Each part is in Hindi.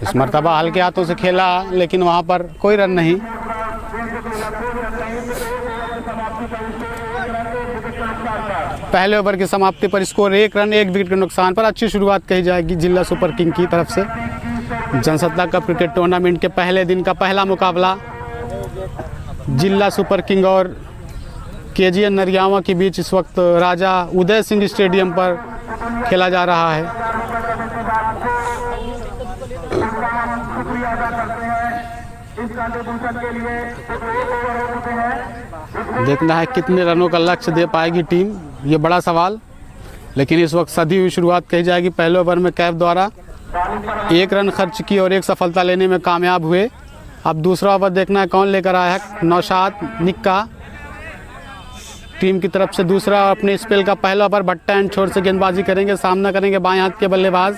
इस मर्तबा हल्के हाथों से खेला लेकिन वहां पर कोई रन नहीं। पहले ओवर की समाप्ति पर स्कोर 1 रन 1 विकेट के नुकसान पर। अच्छी शुरुआत कही जाएगी जिला सुपर किंग की तरफ से। जनसत्ता कप क्रिकेट टूर्नामेंट के पहले दिन का पहला मुकाबला जिला सुपर किंग और KGN नरियावा के बीच इस वक्त राजा उदय सिंह स्टेडियम पर खेला जा रहा है। देखना है कितने रनों का लक्ष्य दे पाएगी टीम, ये बड़ा सवाल। लेकिन इस वक्त सदी हुई शुरुआत कही जाएगी। पहले ओवर में कैफ द्वारा 1 रन खर्च की और 1 सफलता लेने में कामयाब हुए। अब दूसरा ओवर देखना है कौन लेकर आया है। नौशाद निक्का टीम की तरफ से दूसरा अपने स्पेल का पहला ओवर भट्टा एंड छोर से गेंदबाजी करेंगे। सामना करेंगे बाएं हाथ के बल्लेबाज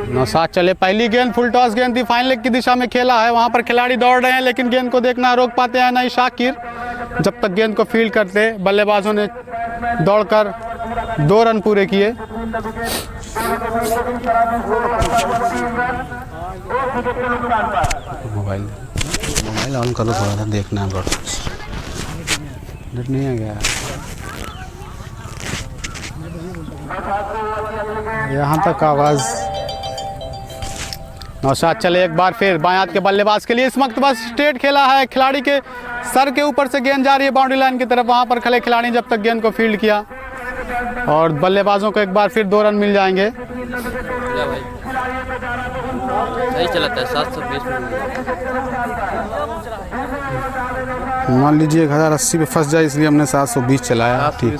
नौशाद चले। पहली गेंद फुल टॉस गेंद थी, फाइन लेग की दिशा में खेला है। वहां पर खिलाड़ी दौड़ रहे हैं लेकिन गेंद को देखना रोक पाते हैं नहीं शाकिर। जब तक गेंद को फील्ड करते बल्लेबाजों ने दौड़कर 2 रन पूरे किए। मोबाइल ऑन करो थोड़ा सा, देखना है नहीं है क्या यहाँ तक आवाज़। नौशाद चले एक बार फिर बाएं हाथ के बल्लेबाज के लिए। इस वक्त बस स्ट्रेट खेला है, खिलाड़ी के सर के ऊपर से गेंद जा रही है बाउंड्री लाइन की तरफ। वहां पर खड़े खिलाड़ी जब तक गेंद को फील्ड किया और बल्लेबाजों को एक बार फिर 2 रन मिल जाएंगे। सही चलाता है 720 मान लीजिए 1080 पे फंस जाए इसलिए हमने 720 चलाया। ठीक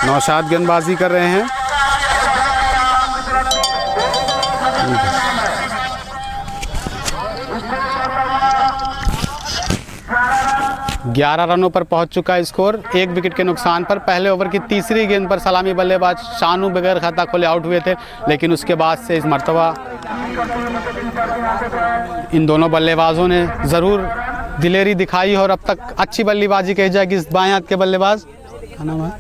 नौशाद गेंदबाजी कर रहे हैं। 11 रनों पर पहुंच चुका है स्कोर 1 विकेट के नुकसान पर। पहले ओवर की तीसरी गेंद पर सलामी बल्लेबाज शानू बगैर खाता खोले आउट हुए थे, लेकिन उसके बाद से इस मर्तबा इन दोनों बल्लेबाजों ने ज़रूर दिलेरी दिखाई और अब तक अच्छी बल्लेबाजी कही जाएगी इस बाएं हाथ के बल्लेबाज का नाम है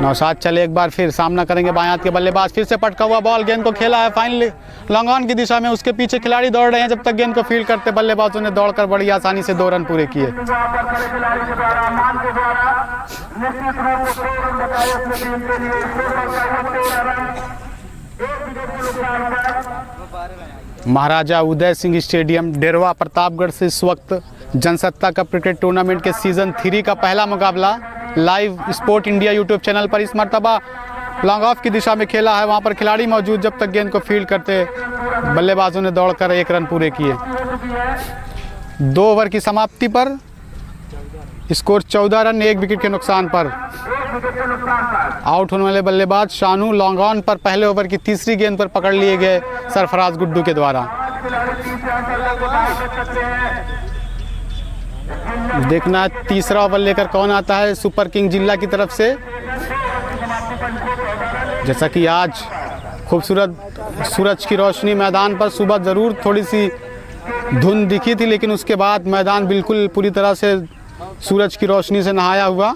नौशाद चले। एक बार फिर सामना करेंगे बाएं हाथ के बल्लेबाज। फिर से पटका हुआ बॉल, गेंद को खेला है फाइनली लॉन्ग ऑन की दिशा में। उसके पीछे खिलाड़ी दौड़ रहे हैं, जब तक गेंद को फील्ड करते बल्लेबाजों ने दौड़कर बड़ी आसानी से 2 रन पूरे किए। महाराजा उदय सिंह स्टेडियम डेरवा प्रतापगढ़ से इस वक्त जनसत्ता कप क्रिकेट टूर्नामेंट के सीजन 3 का पहला मुकाबला live sport India YouTube channel पर इस मर्तबा लॉन्ग ऑफ की दिशा में खेला है। वहां पर खिलाड़ी मौजूद, जब तक गेंद को फील्ड करते बल्लेबाजों ने दौड़कर 1 रन पूरे किए। 2 ओवर की समाप्ति पर स्कोर 14 रन 1 विकेट के नुकसान पर। आउट होने वाले बल्लेबाज शानू लॉन्ग ऑन पर पहले ओवर की तीसरी गेंद पर पकड़ लिए गए सरफराज गुड्डू के द्वारा। देखना तीसरा ओवर लेकर कौन आता है सुपर किंग जिला की तरफ से। जैसा कि आज खूबसूरत सूरज की रोशनी मैदान पर, सुबह ज़रूर थोड़ी सी धुंध दिखी थी, लेकिन उसके बाद मैदान बिल्कुल पूरी तरह से सूरज की रोशनी से नहाया हुआ।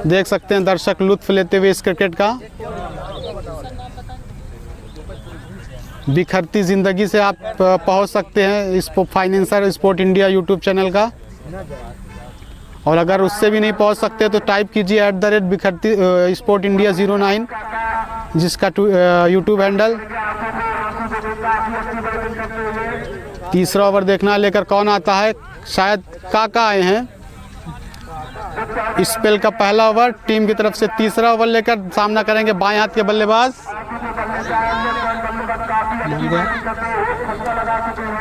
देख सकते हैं दर्शक लुत्फ लेते हुए इस क्रिकेट का। बिखरती ज़िंदगी से आप पहुंच सकते हैं इस financer sport India YouTube channel का, और अगर उससे भी नहीं पहुंच सकते तो टाइप कीजिए @बिखरती स्पोर्ट इंडिया 09 जिसका यूट्यूब हैंडल। तीसरा ओवर देखना लेकर कौन आता है, शायद काका आए हैं। स्पेल का पहला ओवर, टीम की तरफ से तीसरा ओवर लेकर सामना करेंगे बाएं हाथ के बल्लेबाज।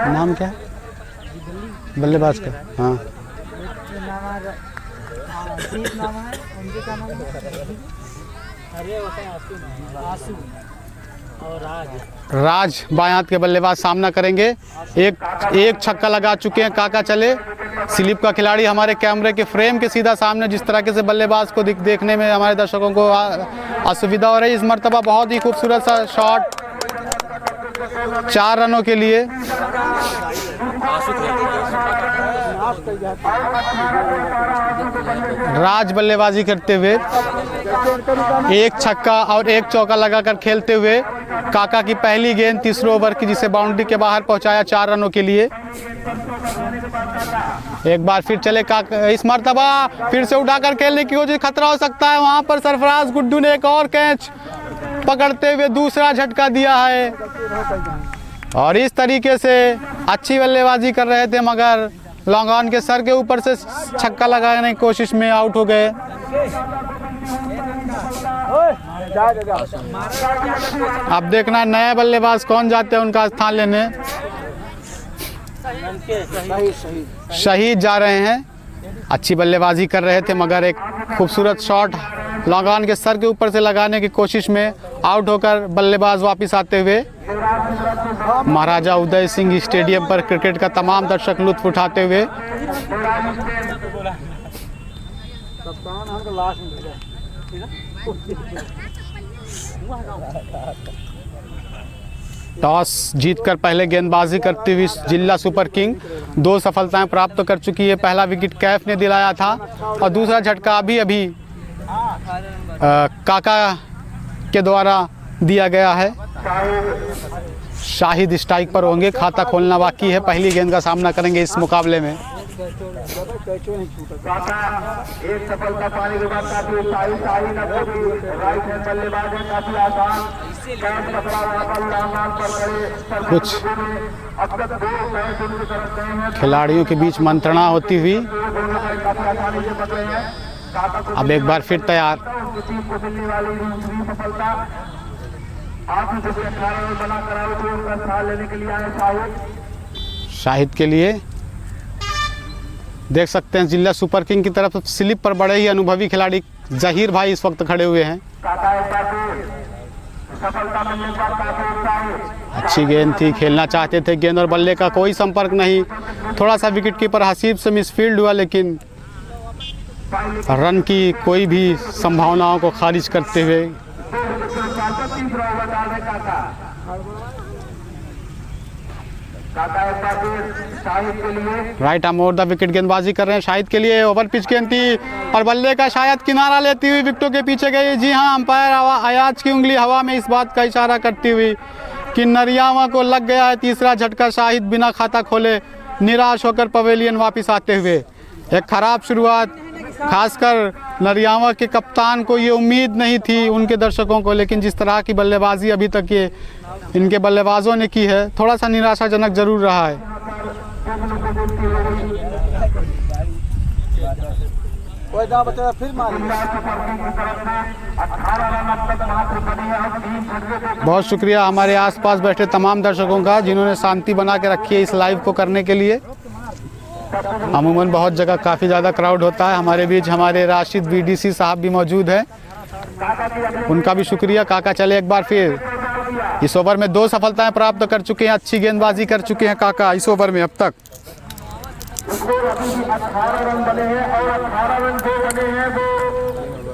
नाम क्या है बल्लेबाज का? हाँ, राज बाएं हाथ के बल्लेबाज सामना करेंगे। एक छक्का लगा चुके हैं काका चले। स्लिप का खिलाड़ी हमारे कैमरे के फ्रेम के सीधा सामने, जिस तरह से बल्लेबाज को देखने में हमारे दर्शकों को असुविधा हो रही है। इस मर्तबा बहुत ही खूबसूरत सा शॉट 4 रनों के लिए। राज बल्लेबाजी करते हुए एक छक्का और एक चौका लगाकर खेलते हुए काका की पहली गेंद तीसरे ओवर की, जिसे बाउंड्री के बाहर पहुंचाया 4 रनों के लिए। एक बार फिर चले काका, इस मर्तबा फिर से उठाकर खेलने की कोशिश, खतरा हो सकता है। वहां पर सरफराज गुड्डू ने एक और कैच पकड़ते हुए दूसरा झटका दिया है और इस तरीके से अच्छी बल्लेबाजी कर रहे थे, मगर लॉन्ग ऑन के सर के ऊपर से छक्का लगाने की कोशिश में आउट हो गए। अब देखना नया बल्लेबाज कौन जाते हैं उनका स्थान लेने। शहीद जा रहे हैं, अच्छी बल्लेबाजी कर रहे थे, मगर एक खूबसूरत शॉट लॉन्ग ऑन के सर के ऊपर से लगाने की कोशिश में आउट होकर बल्लेबाज वापस आते हुए। महाराजा उदय सिंह स्टेडियम पर क्रिकेट का तमाम दर्शक लुत्फ उठाते हुए। टॉस जीतकर पहले गेंदबाजी करती हुई जिला सुपर किंग 2 सफलताएं प्राप्त कर चुकी है। पहला विकेट कैफ ने दिलाया था और दूसरा झटका अभी काका के द्वारा दिया गया है। शाहिद स्ट्राइक पर होंगे, खाता खोलना बाकी है। पहली गेंद का सामना करेंगे इस मुकाबले में। एक सफलता पाने के बाद काफी शाहिद राइट हैंड बल्लेबाज है, काफी आसान कैच पकड़ा कुछ खिलाड़ियों के बीच मंत्रणा होती हुई। काफी आसानी से पकड़े हैं। अब एक बार फिर तैयार। मिलने वाली दूसरी सफलता आप 18 रन बना कर आउट हुए, उनका स्थान लेने के लिए आए शाहिद के लिए देख सकते हैं जिला सुपर किंग की तरफ स्लिप पर बड़े ही अनुभवी खिलाड़ी जहीर भाई इस वक्त खड़े हुए हैं। अच्छी गेंद थी, खेलना चाहते थे, गेंद और बल्ले का कोई संपर्क नहीं। थोड़ा सा विकेट कीपर हसीब से मिसफील्ड हुआ, लेकिन रन की कोई भी संभावनाओं को खारिज करते हुए right arm over the wicket गेंदबाजी कर रहे हैं शाहिद के लिए। ओवर पिच गेंद थी और बल्ले का शायद किनारा लेती हुई विकेटों के पीछे गई। जी हां, अंपायर अयाज की उंगली हवा में इस बात का इशारा करती हुई कि नरियावा को लग गया है तीसरा झटका। शाहिद बिना खाता खोले निराश होकर पवेलियन वापस आते हुए। एक खराब शुरुआत, खासकर नरियावा के कप्तान को ये उम्मीद नहीं थी, उनके दर्शकों को, लेकिन जिस तरह की बल्लेबाजी अभी तक ये इनके बल्लेबाजों ने की है, थोड़ा सा निराशाजनक जरूर रहा है। बहुत शुक्रिया हमारे आसपास बैठे तमाम दर्शकों का, जिन्होंने शांति बना के रखी है इस लाइव को करने के लिए। अमूमन बहुत जगह काफ़ी ज़्यादा क्राउड होता है। हमारे बीच हमारे राशिद बीडीसी साहब भी मौजूद हैं, उनका भी शुक्रिया। काका चले एक बार फिर। इस ओवर में 2 सफलताएं प्राप्त कर चुके हैं, अच्छी गेंदबाजी कर चुके हैं काका इस ओवर में अब तक। 18 रन बने हैं और 18 रन जो बने हैं वो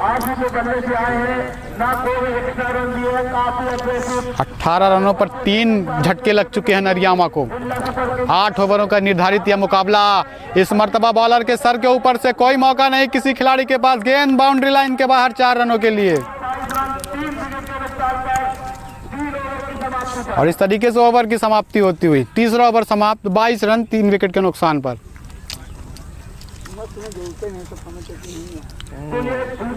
आज ही जो बल्ले से आए हैं, ना कोई एक्स्ट्रा रन दिए हैं। काफी अग्रेसिव 18 रनों पर 3 झटके लग चुके हैं नरियामा को। 8 ओवरों का निर्धारित यह मुकाबला। इस मर्तबा बॉलर के सर के ऊपर से कोई मौका नहीं किसी खिलाड़ी के पास। गेंद बाउंड्री लाइन के बाहर 4 रनों के लिए। और इस तरीके से ओवर की समाप्ति होती हुई तीसरा ओवर समाप्त, 22 रन 3 विकेट के नुकसान पर।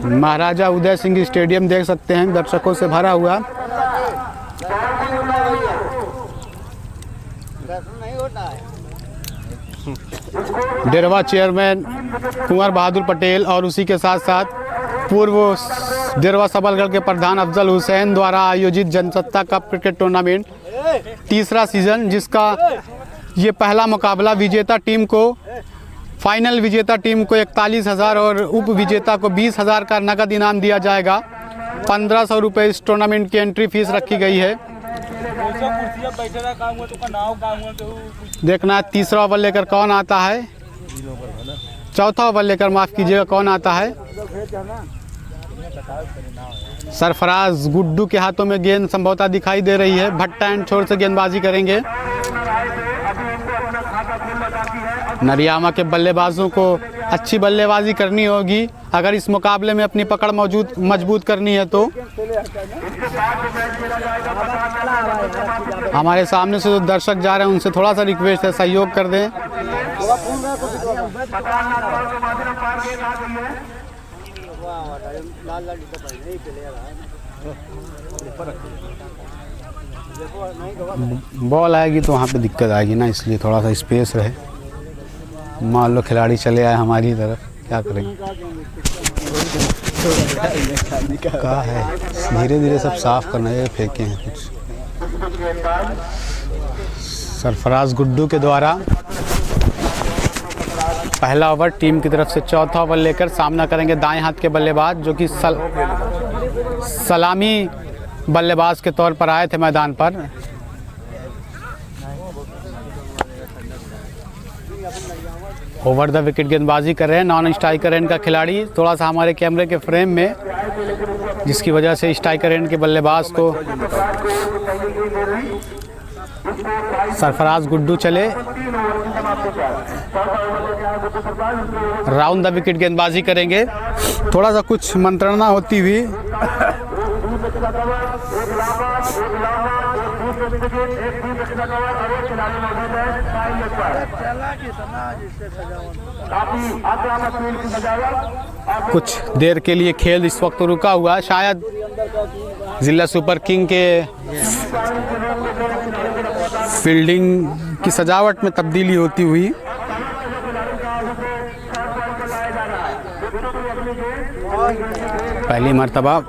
महाराजा उदय सिंह स्टेडियम देख सकते हैं दर्शकों से भरा हुआ। नहीं होता है। डेरवा चेयरमैन कुंवर बहादुर पटेल और उसी के साथ साथ पूर्व डेरवा सबलगढ़ के प्रधान अफजल हुसैन द्वारा आयोजित जनसत्ता कप क्रिकेट टूर्नामेंट तीसरा सीजन, जिसका ये पहला मुकाबला विजेता टीम को, फाइनल विजेता टीम को 41,000 और उप विजेता को 20,000 का नकद इनाम दिया जाएगा। 1,500 रुपये इस टूर्नामेंट की एंट्री फीस रखी गई है। देखना तीसरा ओवर लेकर कौन आता है, चौथा ओवर लेकर माफ़ कीजिएगा कौन आता है। सरफराज गुड्डू के हाथों में गेंद संभवतः दिखाई दे रही है। भट्टा एंड छोर से गेंदबाजी करेंगे। नरियामा के बल्लेबाजों को अच्छी बल्लेबाजी करनी होगी अगर इस मुकाबले में अपनी पकड़ मजबूत करनी है तो। हमारे सामने से जो दर्शक जा रहे हैं उनसे थोड़ा सा रिक्वेस्ट है, सहयोग कर दें। बॉल आएगी तो वहाँ पे दिक्कत आएगी ना, इसलिए थोड़ा सा स्पेस रहे। मान लो खिलाड़ी चले आए हमारी तरफ, क्या करेंगे। कहा है धीरे धीरे सब साफ करना है, फेंके हैं कुछ। सरफराज गुड्डू के द्वारा पहला ओवर टीम की तरफ से, चौथा ओवर लेकर सामना करेंगे दाएं हाथ के बल्लेबाज जो कि सलामी बल्लेबाज के तौर पर आए थे मैदान पर। ओवर द विकेट गेंदबाजी कर रहे हैं नॉन स्ट्राइकर एंड का खिलाड़ी, थोड़ा सा हमारे कैमरे के फ्रेम में, जिसकी वजह से स्ट्राइकर एंड के बल्लेबाज को सरफराज गुड्डू चले। राउंड द विकेट गेंदबाजी करेंगे, थोड़ा सा कुछ मंत्रणा होती हुई। कुछ देर के लिए खेल इस वक्त रुका हुआ है, शायद जिला सुपर किंग के फील्डिंग की सजावट में तब्दीली होती हुई। पहली मर्तबा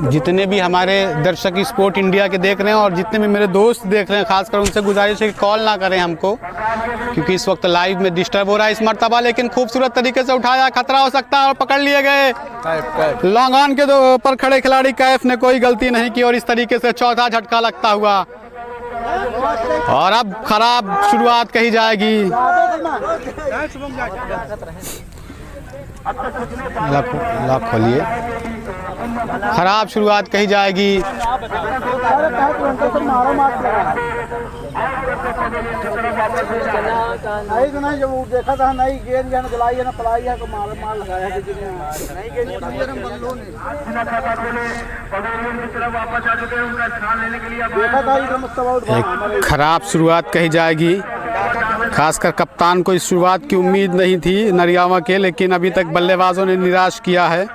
जितने भी हमारे दर्शक स्पोर्ट इंडिया के देख रहे हैं और जितने भी मेरे दोस्त देख रहे हैं, खासकर उनसे गुजारिश है कि कॉल ना करें हमको, क्योंकि इस वक्त लाइव में डिस्टर्ब हो रहा है। इस मर्तबा लेकिन खूबसूरत तरीके से उठाया, खतरा हो सकता है और पकड़ लिए गए। लॉन्ग ऑन के दो पर खड़े खिलाड़ी कैफ ने कोई गलती नहीं की और इस तरीके से चौथा झटका लगता हुआ और अब खराब शुरुआत कही जाएगी। लॉक खोलिए, खराब शुरुआत कही जाएगी। जब देखा था नई गेंद गलाई है ना पलाई है तो मार लगाया एक खराब शुरुआत कही जाएगी। खासकर कप्तान को इस शुरुआत की उम्मीद नहीं थी नरियामा के, लेकिन अभी तक बल्लेबाजों ने निराश किया है।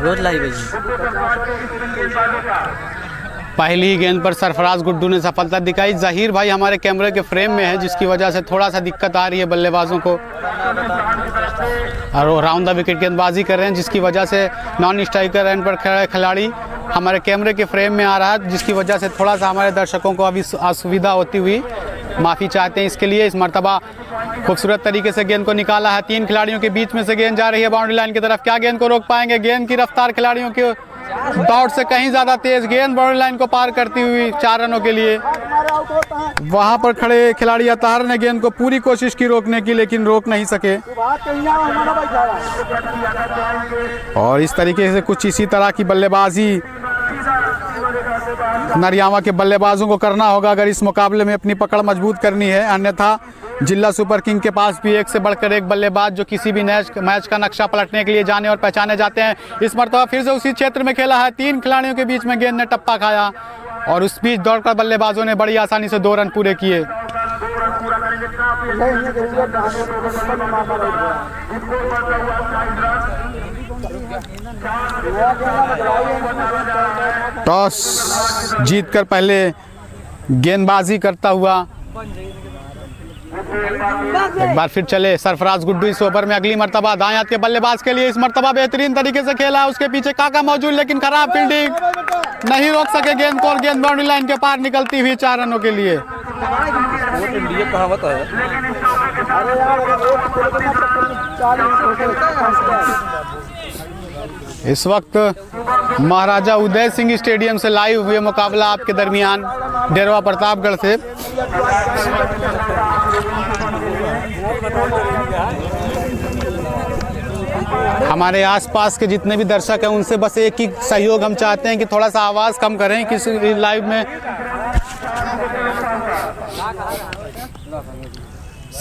रोज लाइव है जी। पहली गेंद पर सरफराज गुड्डू ने सफलता दिखाई। जहीर भाई हमारे कैमरे के फ्रेम में है, जिसकी वजह से थोड़ा सा दिक्कत आ रही है बल्लेबाजों को, और वो राउंड द विकेट गेंदबाजी कर रहे हैं, जिसकी वजह से नॉन स्ट्राइकर एंड पर खिलाड़ी हमारे कैमरे के फ्रेम में आ रहा है, जिसकी वजह से थोड़ा सा हमारे दर्शकों को अभी असुविधा होती हुई माफ़ी चाहते हैं इसके लिए। इस मर्तबा खूबसूरत तरीके से गेंद को निकाला है, 3 खिलाड़ियों के बीच में से गेंद जा रही है बाउंड्री लाइन की तरफ। क्या गेंद को रोक पाएंगे? गेंद की रफ्तार खिलाड़ियों के दौड़ से कहीं ज़्यादा तेज, गेंद बाउंड्री लाइन को पार करती हुई 4 रनों के लिए। वहां पर खड़े खिलाड़ी अतार ने गेंद को पूरी कोशिश की रोकने की, लेकिन रोक नहीं सके। और इस तरीके से कुछ इसी तरह की बल्लेबाजी नरियावा के बल्लेबाजों को करना होगा अगर इस मुकाबले में अपनी पकड़ मजबूत करनी है, अन्यथा जिला सुपर किंग के पास भी एक से बढ़कर एक बल्लेबाज जो किसी भी मैच का नक्शा पलटने के लिए जाने और पहचाने जाते हैं। इस मरतबा फिर से उसी क्षेत्र में खेला है, 3 खिलाड़ियों के बीच में गेंद ने टप्पा खाया और उस बीच दौड़कर बल्लेबाजों ने बड़ी आसानी से 2 रन पूरे किए। टॉस जीतकर पहले गेंदबाजी करता हुआ एक बार फिर चले सरफराज गुड्डू इस ओवर में अगली मर्तबा दाएं हाथ के बल्लेबाज के लिए इस मर्तबा बेहतरीन तरीके से खेला, उसके पीछे काका मौजूद लेकिन खराब फील्डिंग, नहीं रोक सके गेंद को और गेंद बाउंड्री लाइन के पार निकलती हुई 4 रनों के लिए। इस वक्त महाराजा उदय सिंह स्टेडियम से लाइव हुए मुकाबला आपके दरमियान डेरवा प्रतापगढ़ से। हमारे आसपास के जितने भी दर्शक हैं उनसे बस एक ही सहयोग हम चाहते हैं कि थोड़ा सा आवाज़ कम करें किसी लाइव में।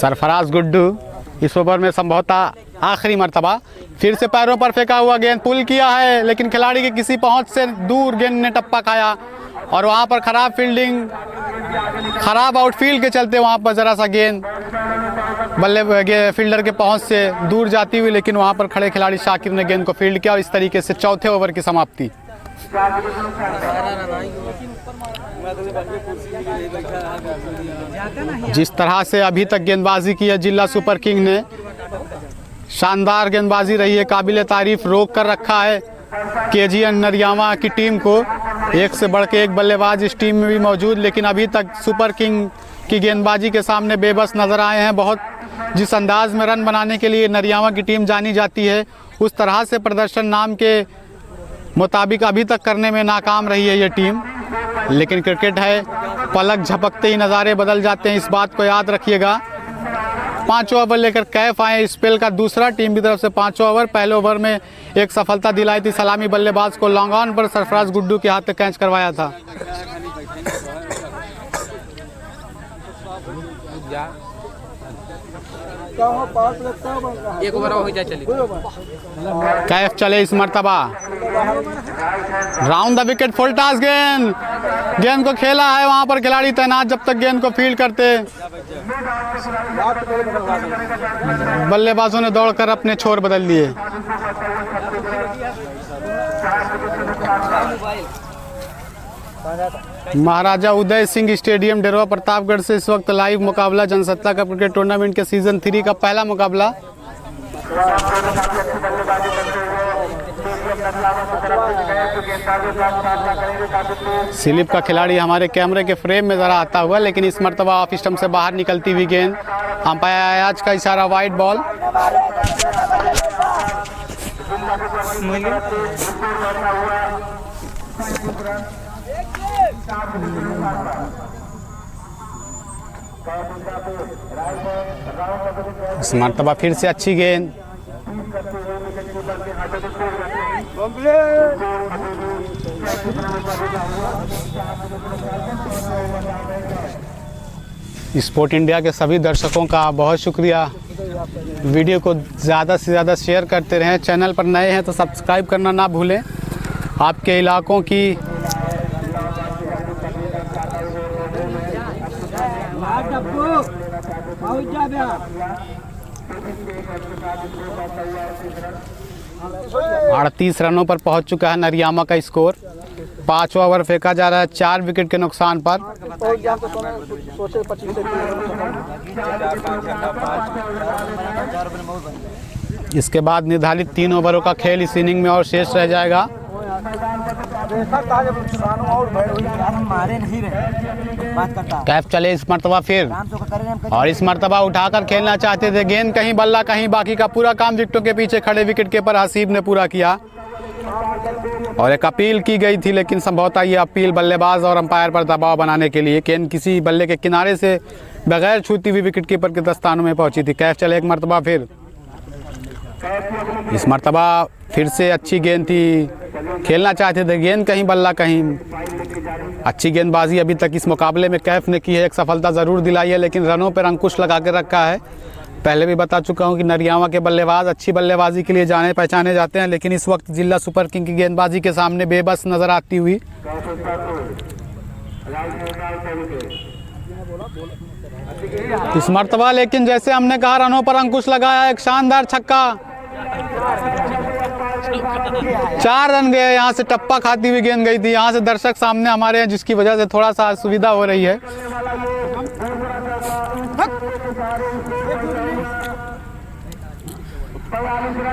सरफराज गुड्डू इस ओवर में संभवतः आखिरी मर्तबा फिर से पैरों पर फेंका हुआ गेंद पुल किया है, लेकिन खिलाड़ी के किसी पहुंच से दूर गेंद ने टप्पा खाया और वहां पर खराब फील्डिंग, खराब आउटफील्ड के चलते वहां पर ज़रा सा गेंद फील्डर के पहुंच से दूर जाती हुई, लेकिन वहां पर खड़े खिलाड़ी शाकिर ने गेंद को फील्ड किया और इस तरीके से चौथे ओवर की समाप्ति। जिस तरह से अभी तक गेंदबाजी की है जिला सुपर किंग ने, शानदार गेंदबाजी रही है, काबिल तारीफ, रोक कर रखा है केजीएन नरियावा की टीम को। एक से बढ़ के एक बल्लेबाज इस टीम में भी मौजूद, लेकिन अभी तक सुपर किंग की गेंदबाजी के सामने बेबस नजर आए हैं। बहुत जिस अंदाज में रन बनाने के लिए नरियावा की टीम जानी जाती है, उस तरह से प्रदर्शन नाम के मुताबिक अभी तक करने में नाकाम रही है ये टीम। लेकिन क्रिकेट है, पलक झपकते ही नज़ारे बदल जाते हैं, इस बात को याद रखिएगा। 5 ओवर लेकर कैफ आए स्पेल का दूसरा टीम की तरफ से 5 ओवर। पहले ओवर में एक सफलता दिलाई थी सलामी बल्लेबाज को, लॉन्ग ऑन पर सरफराज गुड्डू के हाथ से कैच करवाया था। एक ओवर हो जाए चलिए। कैफ चले इस मर्तबा, round the wicket, full toss गेंद को खेला है, वहां पर खिलाड़ी तैनात जब तक गेंद को फील्ड करते। बल्लेबाजों ने दौड़कर अपने छोर बदल लिए। महाराजा उदय सिंह स्टेडियम डेरवा प्रतापगढ़ से इस वक्त लाइव मुकाबला जनसत्ता कप क्रिकेट टूर्नामेंट के सीजन 3 का पहला मुकाबला। स्लिप का खिलाड़ी हमारे कैमरे के फ्रेम में ज़रा आता हुआ, लेकिन इस मर्तबा ऑफ स्टंप से बाहर निकलती हुई गेंद, अंपायर आज का इशारा वाइड बॉल। इस मर्तबा फिर से अच्छी गेंद, स्पोर्ट इंडिया के सभी दर्शकों का बहुत शुक्रिया। वीडियो को ज़्यादा से ज़्यादा शेयर करते रहें। चैनल पर नए हैं तो सब्सक्राइब करना ना भूलें। आपके इलाकों की अड़तीस रनों पर पहुंच चुका है नरियामा का स्कोर। 5 ओवर फेंका जा रहा है 4 विकेट के नुकसान पर। इसके बाद निर्धारित 3 ओवरों का खेल इस इनिंग में और शेष रह जाएगा। कैफ चले इस मर्तबा फिर, और इस मर्तबा उठाकर खेलना चाहते थे, गेंद कहीं बल्ला कहीं, बाकी का पूरा काम विकेटों के पीछे खड़े विकेट कीपर हसीब ने पूरा किया। और एक अपील की गई थी, लेकिन संभवतः ये अपील बल्लेबाज और अंपायर पर दबाव बनाने के लिए, गेंद किसी बल्ले के किनारे से बगैर छूती हुई विकेट कीपर के दस्तानों में पहुंची थी। कैफ चले एक मर्तबा फिर, इस मर्तबा फिर से अच्छी गेंद थी, खेलना चाहते थे, गेंद कहीं बल्ला कहीं, अच्छी गेंदबाजी अभी तक इस मुकाबले में कैफ ने की है, एक सफलता ज़रूर दिलाई है, लेकिन रनों पर अंकुश लगा के रखा है। पहले भी बता चुका हूं कि नरियावा के बल्लेबाज अच्छी बल्लेबाजी के लिए जाने पहचाने जाते हैं, लेकिन इस वक्त जिला सुपर किंग की गेंदबाजी के सामने बेबस नज़र आती हुई। इस मर्तबा लेकिन जैसे हमने कहा रनों पर अंकुश लगाया, एक शानदार छक्का, 4 रन गए। यहाँ से टप्पा खाती हुई गेंद गई थी, यहाँ से दर्शक सामने हमारे हैं, जिसकी वजह से थोड़ा सा असुविधा हो रही है।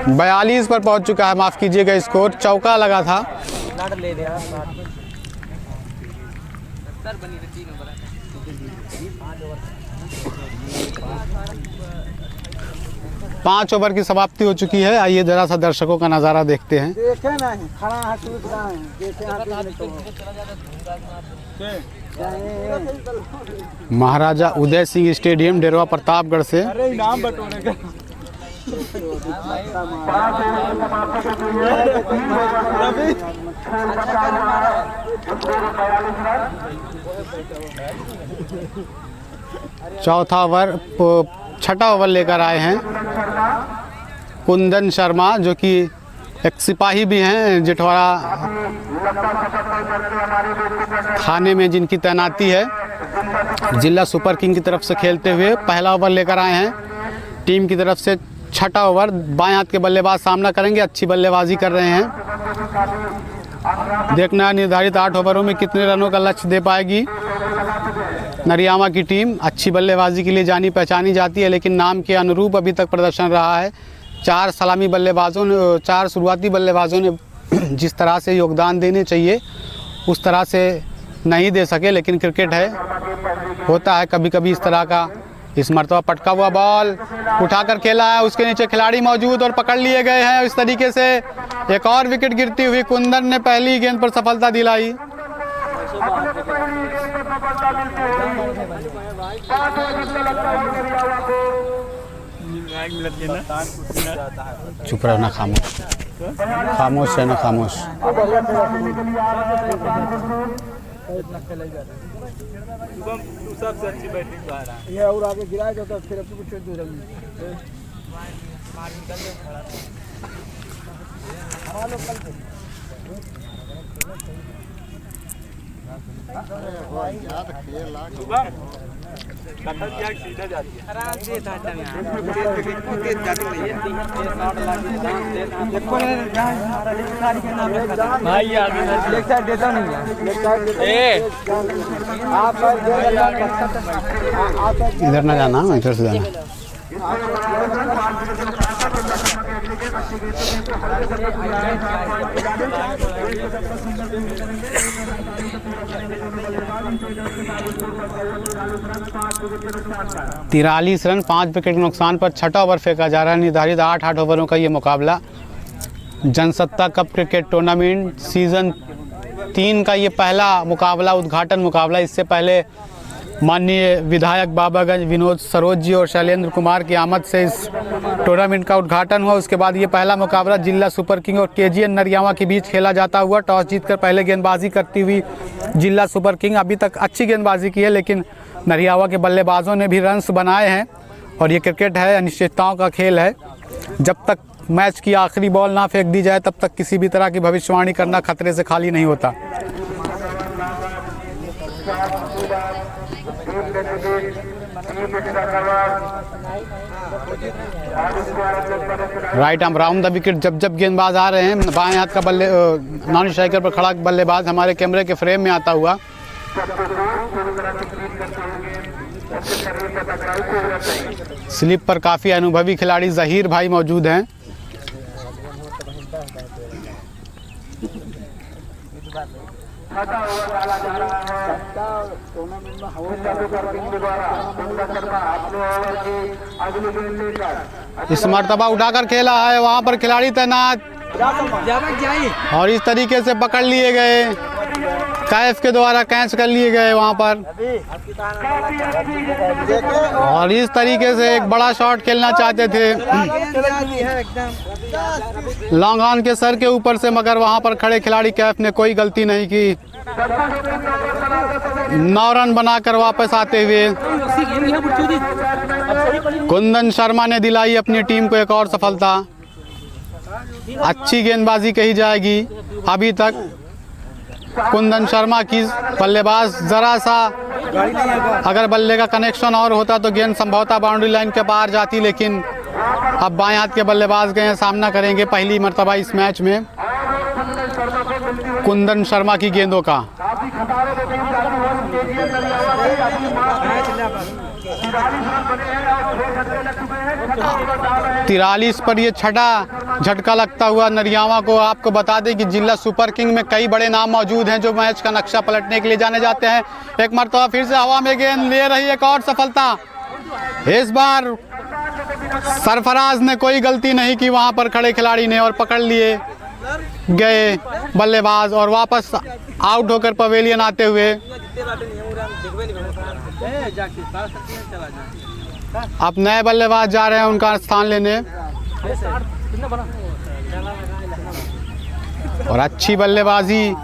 बयालीस पर पहुंच चुका है, माफ कीजिएगा, स्कोर चौका लगा था। 5 ओवर की समाप्ति हो चुकी है। आइए जरा सा दर्शकों का नज़ारा देखते हैं। देखे नहीं, खड़ा है, सूझ रहा है, देखे महाराजा उदय सिंह स्टेडियम डेरवा प्रतापगढ़ से नाम बटोरे का 4था ओवर, 6ठा ओवर लेकर आए हैं कुंदन शर्मा, जो कि एक सिपाही भी हैं जेठवाड़ा थाने में, जिनकी तैनाती है जिला सुपर किंग की तरफ से खेलते हुए। पहला ओवर लेकर आए हैं टीम की तरफ से। 6ठा ओवर, बाएं हाथ के बल्लेबाज सामना करेंगे, अच्छी बल्लेबाजी कर रहे हैं। देखना है निर्धारित 8 ओवरों में कितने रनों का लक्ष्य दे पाएगी नरियावा की टीम। अच्छी बल्लेबाजी के लिए जानी पहचानी जाती है, लेकिन नाम के अनुरूप अभी तक प्रदर्शन रहा है। 4 सलामी बल्लेबाजों ने, 4 शुरुआती बल्लेबाजों ने जिस तरह से योगदान देने चाहिए उस तरह से नहीं दे सके, लेकिन क्रिकेट है, होता है कभी कभी इस तरह का। इस मरतबा पटका हुआ बॉल उठाकर खेला है, उसके नीचे खिलाड़ी मौजूद और पकड़ लिए गए हैं। इस तरीके से एक और विकेट गिरती हुई कुंदन ने पहली गेंद पर सफलता दिलाई। चुप रहना, खामोश खामोश रहना, खामोश। सबसे अच्छी बैटिंग ये और आगे गिराया जाता फिर अपनी कुछ दूर इधर ना जाना, इधर से जाना। तिरालीस रन, 5 विकेट के नुकसान पर 6ठा ओवर फेंका जा रहा है। निर्धारित 8 ओवरों का ये मुकाबला Jansatta cup cricket tournament season 3 का ये पहला मुकाबला, उद्घाटन मुकाबला। इससे पहले माननीय विधायक बाबागंज विनोद सरोज जी और शैलेंद्र कुमार की आमद से इस टूर्नामेंट का उद्घाटन हुआ। उसके बाद ये पहला मुकाबला जिला सुपर किंग और केजीएन नरियावा के बीच खेला जाता हुआ। टॉस जीतकर पहले गेंदबाजी करती हुई जिला सुपर किंग अभी तक अच्छी गेंदबाजी की है, लेकिन नरियावा के बल्लेबाजों ने भी रन्स बनाए हैं। और ये क्रिकेट है, अनिश्चितताओं का खेल है। जब तक मैच की आखिरी बॉल ना फेंक दी जाए तब तक किसी भी तरह की भविष्यवाणी करना खतरे से खाली नहीं होता। Right arm round the wicket. जब गेंदबाज आ रहे हैं, बाएं हाथ का बल्ले नॉन स्ट्राइकर पर खड़ा बल्लेबाज हमारे कैमरे के फ्रेम में आता हुआ। स्लिप पर काफ़ी अनुभवी खिलाड़ी जहीर भाई मौजूद हैं। इस मर्तबा उठाकर खेला है, वहां पर खिलाड़ी तैनात और इस तरीके से पकड़ लिए गए, कैफ के द्वारा कैच कर लिए गए वहां पर। और इस तरीके से एक बड़ा शॉट खेलना चाहते थे लॉन्ग ऑन के सर के ऊपर से, मगर वहां पर खड़े खिलाड़ी कैफ ने कोई गलती नहीं की। 9 रन बनाकर वापस आते हुए कुंदन शर्मा ने दिलाई अपनी टीम को एक और सफलता। अच्छी गेंदबाजी कही जाएगी अभी तक कुंदन शर्मा की। बल्लेबाज जरा सा अगर बल्ले का कनेक्शन और होता तो गेंद संभवतः बाउंड्री लाइन के पार जाती, लेकिन अब बाएं हाथ के बल्लेबाज गए सामना करेंगे पहली मर्तबा इस मैच में कुंदन शर्मा की गेंदों का। 43 पर ये छठा झटका लगता हुआ नरियावा को। आपको बता दें कि जिला सुपर किंग में कई बड़े नाम मौजूद हैं जो मैच का नक्शा पलटने के लिए जाने जाते हैं। एक मरतबा फिर से हवा में गेंद ले रही एक और सफलता। इस बार सरफराज ने कोई गलती नहीं की वहां पर खड़े खिलाड़ी ने, और पकड़ लिए गए बल्लेबाज और वापस आउट होकर पवेलियन आते हुए अब नए बल्लेबाज जा रहे हैं उनका स्थान लेने। और अच्छी बल्लेबाजी,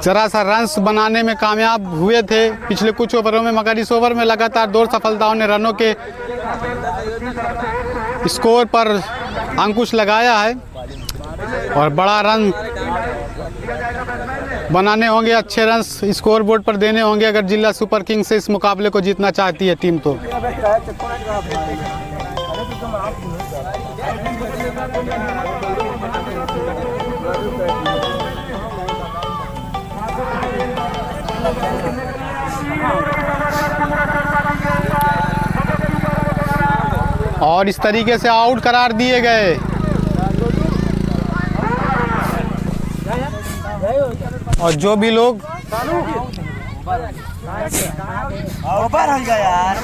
जरा सा रन्स बनाने में कामयाब हुए थे पिछले कुछ ओवरों में, मगर इस ओवर में लगातार 2 सफलताओं ने रनों के स्कोर पर अंकुश लगाया है और बड़ा रन बनाने होंगे, अच्छे रन स्कोर बोर्ड पर देने होंगे अगर जिला सुपर किंग से इस मुकाबले को जीतना चाहती है टीम तो। और इस तरीके से आउट करार दिए गए। और जो भी लोग यार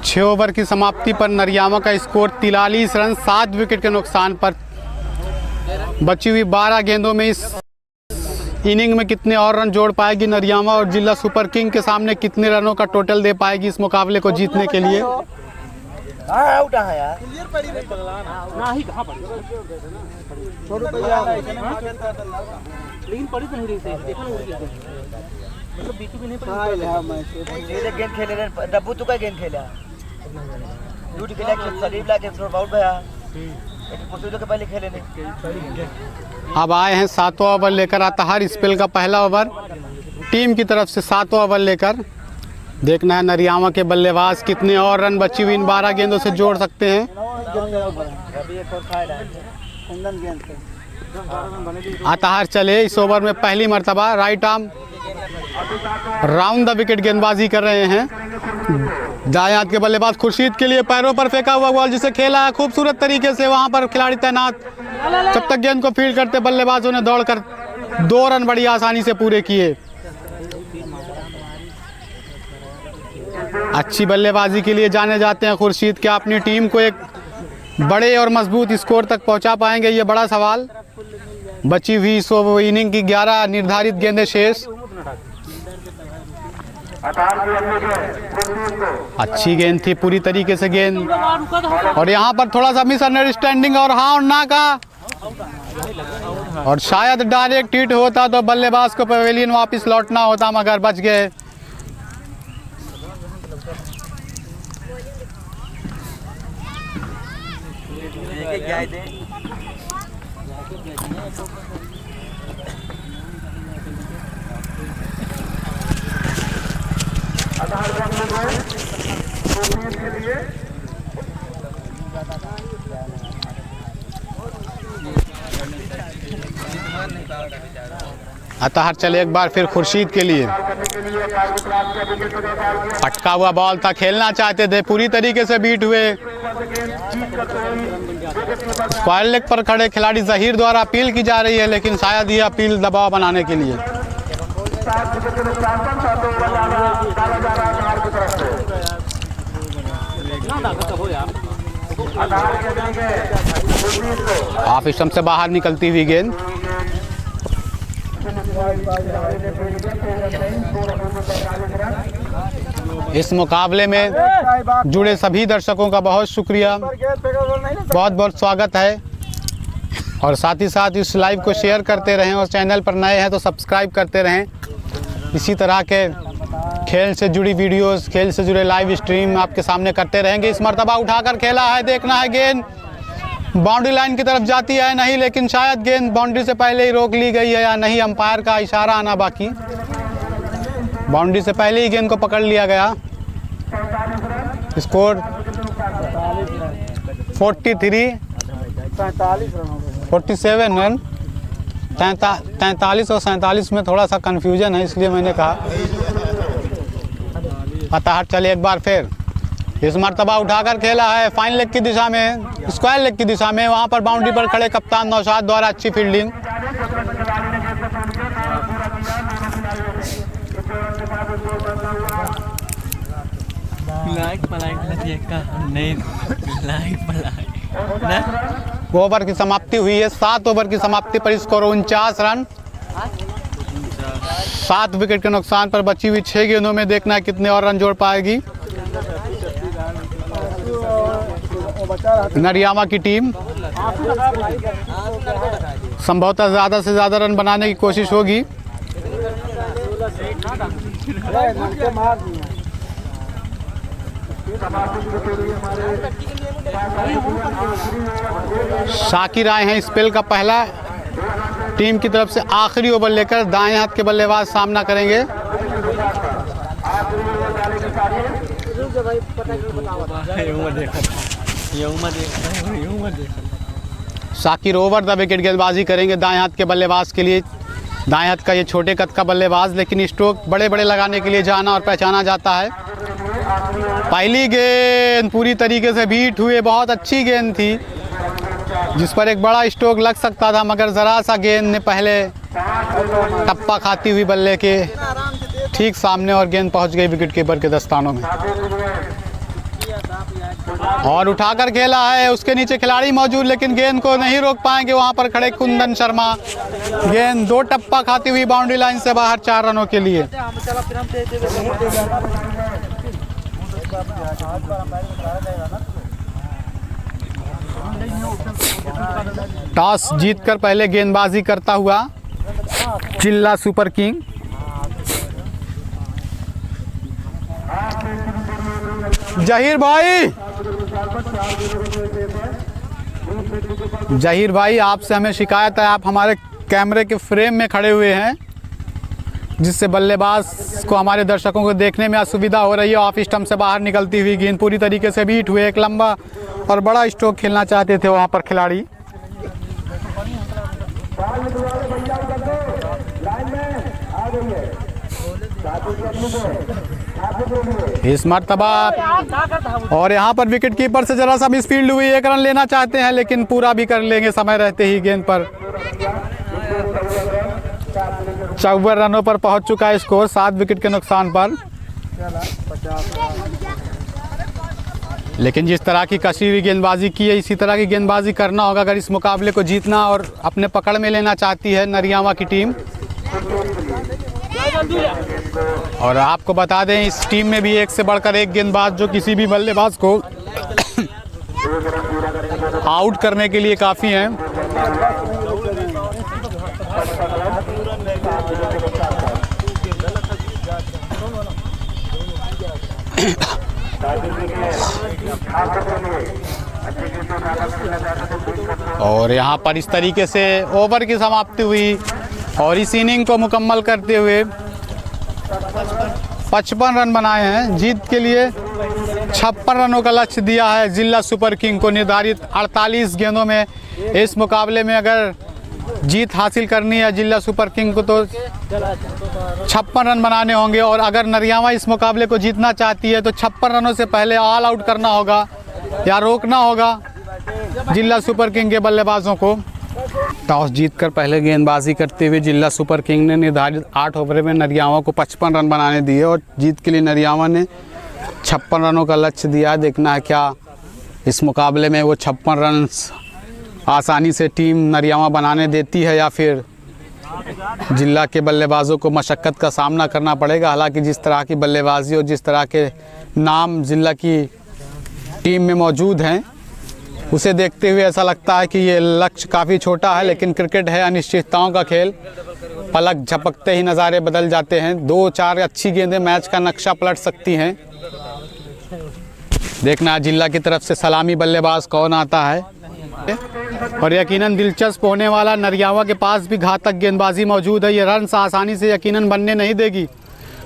6 ओवर की समाप्ति पर नरियावा का स्कोर 43 रन 7 विकेट के नुकसान पर। बची हुई 12 गेंदों में इस इनिंग में कितने और रन जोड़ पाएगी नरियावा और जिला सुपर किंग के सामने कितने रनों का टोटल दे पाएगी इस मुकाबले को जीतने के लिए। आउट है यार गेंद खेले डब्बू तो का गेंद खेला लूट के सलीम ला के आउट भया के पहले खेले नहीं। अब आए हैं 7वां ओवर लेकर अतहर स्पेल का पहला ओवर टीम की तरफ से 7वां ओवर लेकर। देखना है नरियावा के बल्लेबाज कितने और रन बची हुई इन 12 गेंदों से जोड़ सकते हैं। अतहर चले इस ओवर में पहली मर्तबा right arm round the wicket गेंदबाजी कर रहे हैं। दाएं हाथ के बल्लेबाज खुर्शीद के लिए पैरों पर फेंका हुआ बॉल जिसे खेला है खूबसूरत तरीके से, वहां पर खिलाड़ी तैनात। जब तक गेंद को फील्ड करते बल्लेबाजों ने दौड़कर 2 रन बड़ी आसानी से पूरे किए। अच्छी बल्लेबाजी के लिए जाने जाते हैं खुर्शीद। क्या अपनी टीम को एक बड़े और मजबूत स्कोर तक पहुंचा पाएंगे, ये बड़ा सवाल। बची हुई इनिंग की 11 निर्धारित गेंदें शेष। अच्छी गेंद थी पूरी तरीके से गेंद, और यहाँ पर थोड़ा सा मिसअंडरस्टैंडिंग और हाँ और ना का, और शायद डायरेक्ट हिट होता तो बल्लेबाज को पवेलियन वापस लौटना होता, मगर बच गए। अतहर चले एक बार फिर खुर्शीद के लिए। अटका हुआ बॉल था, खेलना चाहते थे, पूरी तरीके से बीट हुए। स्क्वायर लेग पर खड़े खिलाड़ी जहीर द्वारा अपील की जा रही है, लेकिन शायद ये अपील दबाव बनाने के लिए। ऑफ स्टंप से बाहर निकलती हुई गेंद। इस मुकाबले में जुड़े सभी दर्शकों का बहुत शुक्रिया, बहुत बहुत स्वागत है। और साथ ही साथ इस लाइव को शेयर करते रहें और चैनल पर नए हैं तो सब्सक्राइब करते रहें। इसी तरह के खेल से जुड़ी वीडियोस, खेल से जुड़े लाइव स्ट्रीम आपके सामने करते रहेंगे। इस मर्तबा उठाकर खेला है, देखना है गेंद बाउंड्री लाइन की तरफ जाती है नहीं, लेकिन शायद गेंद बाउंड्री से पहले ही रोक ली गई है या नहीं, अंपायर का इशारा आना बाकी। बाउंड्री से पहले ही गेंद को पकड़ लिया गया। Score 47 run. 43 और 47 में थोड़ा सा कन्फ्यूजन है, इसलिए मैंने कहा। अतः चले एक बार फिर इस मर्तबा उठाकर खेला है फाइन लेग की दिशा में, स्क्वायर लेग की दिशा में। वहां पर बाउंड्री पर खड़े कप्तान नौशाद द्वारा अच्छी फील्डिंग। ओवर की समाप्ति हुई है, 7 ओवर की समाप्ति पर स्कोर 49 रन। 7 विकेट के नुकसान पर बची हुई 6 गेंदों में देखना है कितने और रन जोड़ पाएगी नरियामा की टीम। संभवतः ज़्यादा से ज़्यादा रन बनाने की कोशिश होगी। शाकिर आए हैं स्पेल का पहला। टीम की तरफ से आखिरी ओवर लेकर दाएं हाथ के बल्लेबाज सामना करेंगे। शाकिर ओवर द विकेट गेंदबाजी करेंगे दाएं हाथ के बल्लेबाज के लिए। दाएं हाथ का ये छोटे कद का बल्लेबाज, लेकिन स्ट्रोक बड़े बड़े लगाने के लिए जाना और पहचाना जाता है। पहली गेंद पूरी तरीके से बीट हुए, बहुत अच्छी गेंद थी जिस पर एक बड़ा स्ट्रोक लग सकता था, मगर ज़रा सा गेंद ने पहले टप्पा खाती हुई बल्ले के ठीक सामने और गेंद पहुंच गई विकेट कीपर के दस्तानों में। और उठाकर खेला है, उसके नीचे खिलाड़ी मौजूद लेकिन गेंद को नहीं रोक पाएंगे वहां पर खड़े कुंदन शर्मा। गेंद 2 टप्पा खाती हुई बाउंड्री लाइन से बाहर 4 रनों के लिए। टॉस जीतकर पहले गेंदबाजी करता हुआ जिला सुपर किंग। जहीर भाई आपसे हमें शिकायत है, आप हमारे कैमरे के फ्रेम में खड़े हुए हैं जिससे बल्लेबाज को, हमारे दर्शकों को देखने में असुविधा हो रही है। ऑफ स्टंप से बाहर निकलती हुई गेंद पूरी तरीके से बीट हुए। एक लंबा और बड़ा स्ट्रोक खेलना चाहते थे वहां पर खिलाड़ी। इस मर्तबा और यहाँ पर विकेट कीपर से जरा सा मिसफील्ड हुई। 1 रन लेना चाहते हैं लेकिन पूरा भी कर लेंगे समय रहते ही गेंद पर। 54 रनों पर पहुंच चुका है स्कोर 7 विकेट के नुकसान पर। लेकिन जिस तरह की कसी हुई गेंदबाजी की है, इसी तरह की गेंदबाजी करना होगा अगर इस मुकाबले को जीतना और अपने पकड़ में लेना चाहती है नरियामा की टीम। और आपको बता दें इस टीम में भी एक से बढ़कर एक गेंदबाज जो किसी भी बल्लेबाज को आउट करने के लिए काफ़ी हैं। और यहाँ पर इस तरीके से ओवर की समाप्ति हुई और इस इनिंग को मुकम्मल करते हुए 55 रन बनाए हैं। जीत के लिए 56 रनों का लक्ष्य दिया है जिला सुपर किंग को निर्धारित 48 गेंदों में। इस मुकाबले में अगर जीत हासिल करनी है जिला सुपर किंग को तो 56 रन बनाने होंगे। और अगर नरियामा इस मुकाबले को जीतना चाहती है तो 56 रनों से पहले ऑल आउट करना होगा या रोकना होगा जिला सुपर किंग के बल्लेबाजों को। टॉस जीतकर पहले गेंदबाजी करते हुए जिला सुपर किंग ने निर्धारित 8 ओवर में नरियामा को 55 रन बनाने दिए और जीत के लिए नरियामा ने 56 रनों का लक्ष्य दिया। देखना है क्या इस मुकाबले में वो 56 रन आसानी से टीम नरियामा बनाने देती है या फिर जिला के बल्लेबाजों को मशक्क़त का सामना करना पड़ेगा। हालांकि जिस तरह की बल्लेबाजी और जिस तरह के नाम जिला की टीम में मौजूद हैं, उसे देखते हुए ऐसा लगता है कि ये लक्ष्य काफ़ी छोटा है। लेकिन क्रिकेट है अनिश्चितताओं का खेल, पलक झपकते ही नज़ारे बदल जाते हैं। 2-4 अच्छी गेंदें मैच का नक्शा पलट सकती हैं। देखना है जिला की तरफ से सलामी बल्लेबाज कौन आता है। और यकीनन दिलचस्प होने वाला, नरियावा के पास भी घातक गेंदबाजी मौजूद है। ये रन आसानी से यकीनन बनने नहीं देगी।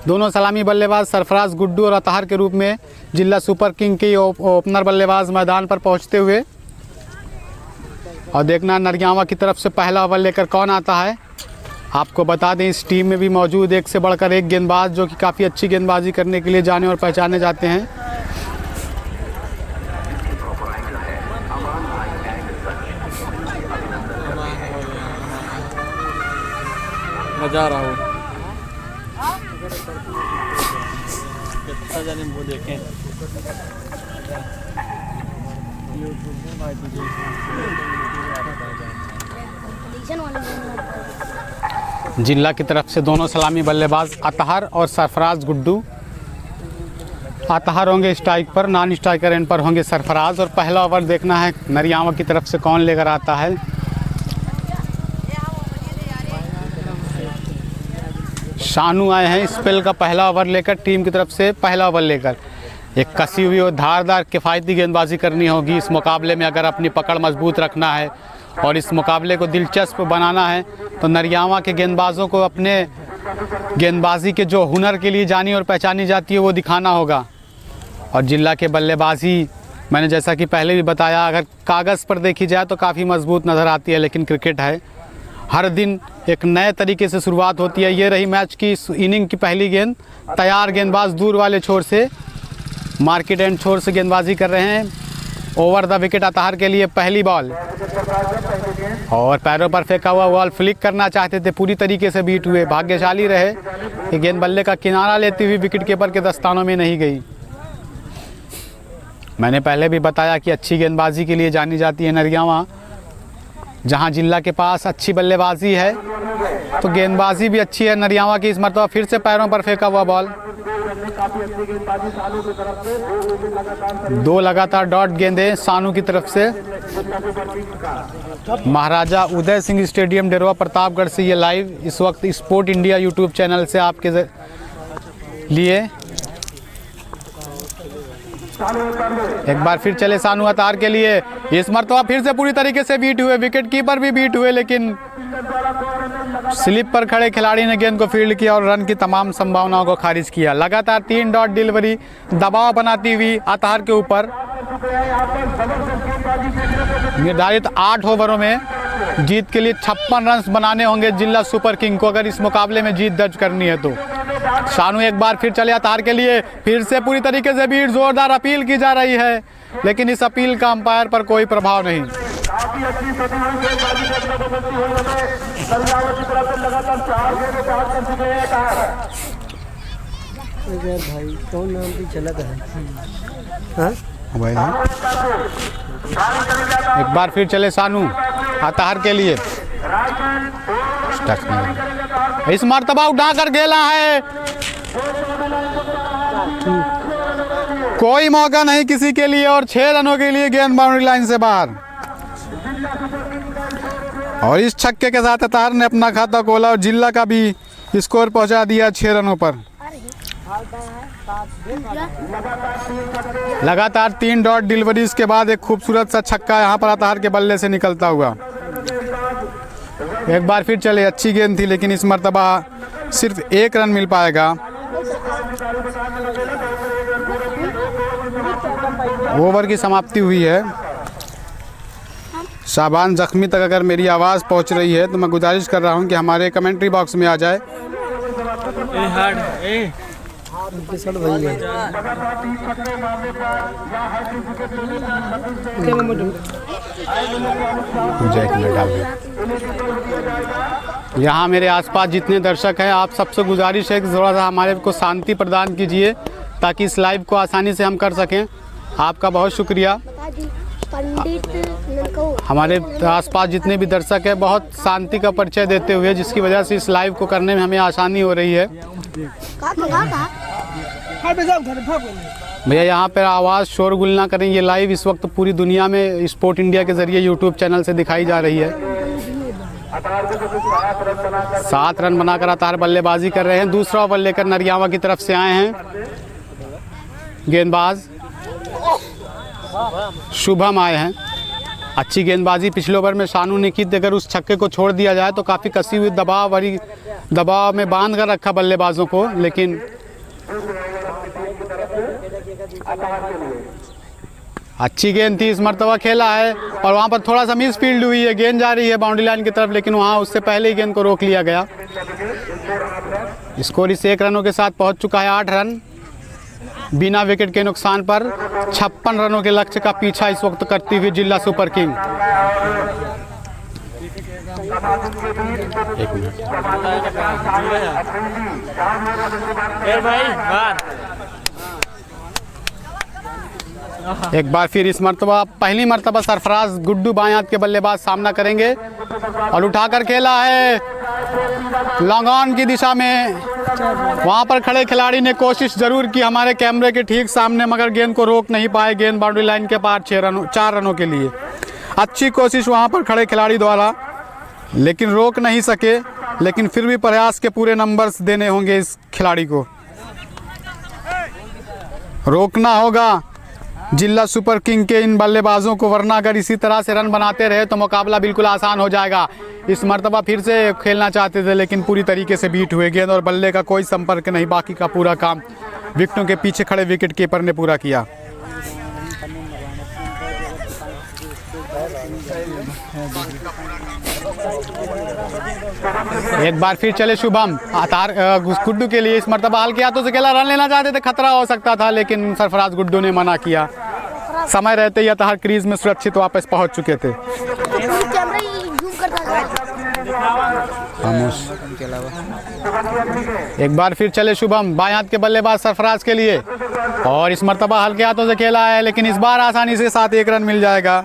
दोनों सलामी बल्लेबाज सरफराज गुड्डू और अतहर के रूप में जिला सुपर किंग के ओपनर बल्लेबाज मैदान पर पहुंचते हुए। और देखना नरियावा की तरफ से पहला ओवर लेकर कौन आता है। आपको बता दें इस टीम में भी मौजूद एक से बढ़कर एक गेंदबाज जो कि काफ़ी अच्छी गेंदबाजी करने के लिए जाने और पहचाने जाते हैं। मजा आ रहा हो जाने वो देखें। जिला की तरफ से दोनों सलामी बल्लेबाज अतहर और सरफराज गुड्डू। अतहर होंगे स्ट्राइक पर, नॉन स्ट्राइकर एंड पर होंगे सरफराज। और पहला ओवर देखना है नरियावा की तरफ से कौन लेकर आता है। शानू आए हैं स्पेल का पहला ओवर लेकर, टीम की तरफ से पहला ओवर लेकर। एक कसी हुई और धारदार किफ़ायती गेंदबाजी करनी होगी इस मुकाबले में अगर अपनी पकड़ मजबूत रखना है और इस मुकाबले को दिलचस्प बनाना है। तो नरियावा के गेंदबाजों को अपने गेंदबाजी के जो हुनर के लिए जानी और पहचानी जाती है वो दिखाना होगा। और जिला के बल्लेबाजी मैंने जैसा कि पहले भी बताया, अगर कागज़ पर देखी जाए तो काफ़ी मजबूत नज़र आती है, लेकिन क्रिकेट है, हर दिन एक नए तरीके से शुरुआत होती है। ये रही मैच की इनिंग की पहली गेंद। तैयार गेंदबाज दूर वाले छोर से, मार्केट एंड छोर से गेंदबाजी कर रहे हैं। ओवर द विकेट अतहर के लिए पहली बॉल, और पैरों पर फेंका हुआ बॉल फ्लिक करना चाहते थे, पूरी तरीके से बीट हुए। भाग्यशाली रहे कि गेंद बल्ले का किनारा लेती हुई विकेट कीपर के दस्तानों में नहीं गई। मैंने पहले भी बताया कि अच्छी गेंदबाजी के लिए जानी जाती है नरियावा। जहां जिला के पास अच्छी बल्लेबाजी है तो गेंदबाजी भी अच्छी है नरियावा की। इस मरतबा फिर से पैरों पर फेंका हुआ बॉल, 2 लगातार डॉट गेंदें सानू की तरफ से। महाराजा उदय सिंह स्टेडियम डेरवा प्रतापगढ़ से ये लाइव इस वक्त स्पोर्ट इंडिया यूट्यूब चैनल से आपके लिए। एक बार फिर चले सानू अतार के लिए। इस मरतबा फिर से पूरी तरीके से बीट हुए, विकेट कीपर भी बीट हुए, लेकिन स्लिप पर खड़े खिलाड़ी ने गेंद को फील्ड किया और रन की तमाम संभावनाओं को खारिज किया। लगातार 3 डॉट डिलीवरी दबाव बनाती हुई अतार के ऊपर। निर्धारित 8 ओवरों में जीत के लिए 56 रन बनाने होंगे जिला सुपर किंग को अगर इस मुकाबले में जीत दर्ज करनी है तो। शानू एक बार फिर चले अतार के लिए, फिर से पूरी तरीके से बीट, जोरदार अपील की जा रही है, लेकिन इस अपील का अंपायर पर कोई प्रभाव नहीं। भाई कौन नाम की झलक है? एक बार फिर चले सानू अतार के लिए। इस मर्तबा उठाकर खेला है, कोई मौका नहीं किसी के लिए, और 6 रनों के लिए गेंद बाउंड्री लाइन से बाहर। और इस छक्के के साथ अतार ने अपना खाता खोला और जिला का भी स्कोर पहुंचा दिया 6 रनों पर। लगातार 3 डॉट डिलीवरीज के बाद एक खूबसूरत सा छक्का यहाँ पर अतार के बल्ले से निकलता हुआ। एक बार फिर चले, अच्छी गेंद थी, लेकिन इस मर्तबा सिर्फ 1 रन मिल पाएगा। ओवर की समाप्ति हुई है। शाबान जख्मी तक अगर मेरी आवाज़ पहुंच रही है तो मैं गुजारिश कर रहा हूं कि हमारे कमेंट्री बॉक्स में आ जाए। यहाँ मेरे आसपास जितने दर्शक हैं, आप सबसे गुजारिश है कि थोड़ा सा हमारे को शांति प्रदान कीजिए ताकि इस लाइव को आसानी से हम कर सकें। आपका बहुत शुक्रिया। पंडित हमारे आसपास जितने भी दर्शक हैं बहुत शांति का परिचय देते हुए, जिसकी वजह से इस लाइव को करने में हमें आसानी हो रही है। भैया यहाँ पर आवाज़ शोरगुल ना करें, ये लाइव इस वक्त पूरी दुनिया में स्पोर्ट इंडिया के ज़रिए यूट्यूब चैनल से दिखाई जा रही है। 7 रन बनाकर अतार बल्लेबाजी कर रहे हैं। दूसरा ओवर लेकर नरियावा की तरफ से आए हैं गेंदबाज शुभम आए हैं। अच्छी गेंदबाजी पिछले ओवर में शानू ने की। अगर उस छक्के को छोड़ दिया जाए तो काफ़ी कसी हुई दबाव में बांध कर रखा बल्लेबाजों को, लेकिन अच्छी गेंद थी, इस मरतबा खेला है और वहाँ पर थोड़ा सा मिस फील्ड हुई है। गेंद जा रही है बाउंड्री लाइन की तरफ, लेकिन वहाँ उससे पहले ही गेंद को रोक लिया गया। स्कोर इस 1 रनों के साथ पहुँच चुका है 8 रन बिना विकेट के नुकसान पर। 56 रनों के लक्ष्य का पीछा इस वक्त करती हुई जिला सुपर किंग। एक मिनट एक बार फिर इस मरतबा पहली मरतबा सरफराज गुड्डू बाएं हाथ के बल्लेबाज सामना करेंगे और उठाकर खेला है लॉन्ग ऑन की दिशा में। वहां पर खड़े खिलाड़ी ने कोशिश जरूर की हमारे कैमरे के ठीक सामने, मगर गेंद को रोक नहीं पाए। गेंद बाउंड्री लाइन के पार 4 रनों के लिए अच्छी कोशिश वहां पर खड़े खिलाड़ी द्वारा, लेकिन रोक नहीं सके। लेकिन फिर भी प्रयास के पूरे नंबर्स देने होंगे इस खिलाड़ी को। रोकना होगा जिला सुपर किंग के इन बल्लेबाजों को, वरना अगर इसी तरह से रन बनाते रहे तो मुकाबला बिल्कुल आसान हो जाएगा। इस मर्तबा फिर से खेलना चाहते थे, लेकिन पूरी तरीके से बीट हुए। गेंद और बल्ले का कोई संपर्क नहीं, बाकी का पूरा काम विकेटों के पीछे खड़े विकेट कीपर ने पूरा किया। एक बार फिर चले शुभम अतार गुड्डू के लिए। इस मरतबा हल्के हाथों से खेला, रन लेना चाहते थे, खतरा हो सकता था, लेकिन सरफराज गुड्डू ने मना किया। समय रहते ही अतार क्रीज में सुरक्षित वापस पहुंच चुके थे। एक बार फिर चले शुभम बाएं हाथ के बल्लेबाज सरफराज के लिए, और इस मरतबा हल्के हाथों से खेला है, लेकिन इस बार आसानी से 7 रन मिल जाएगा।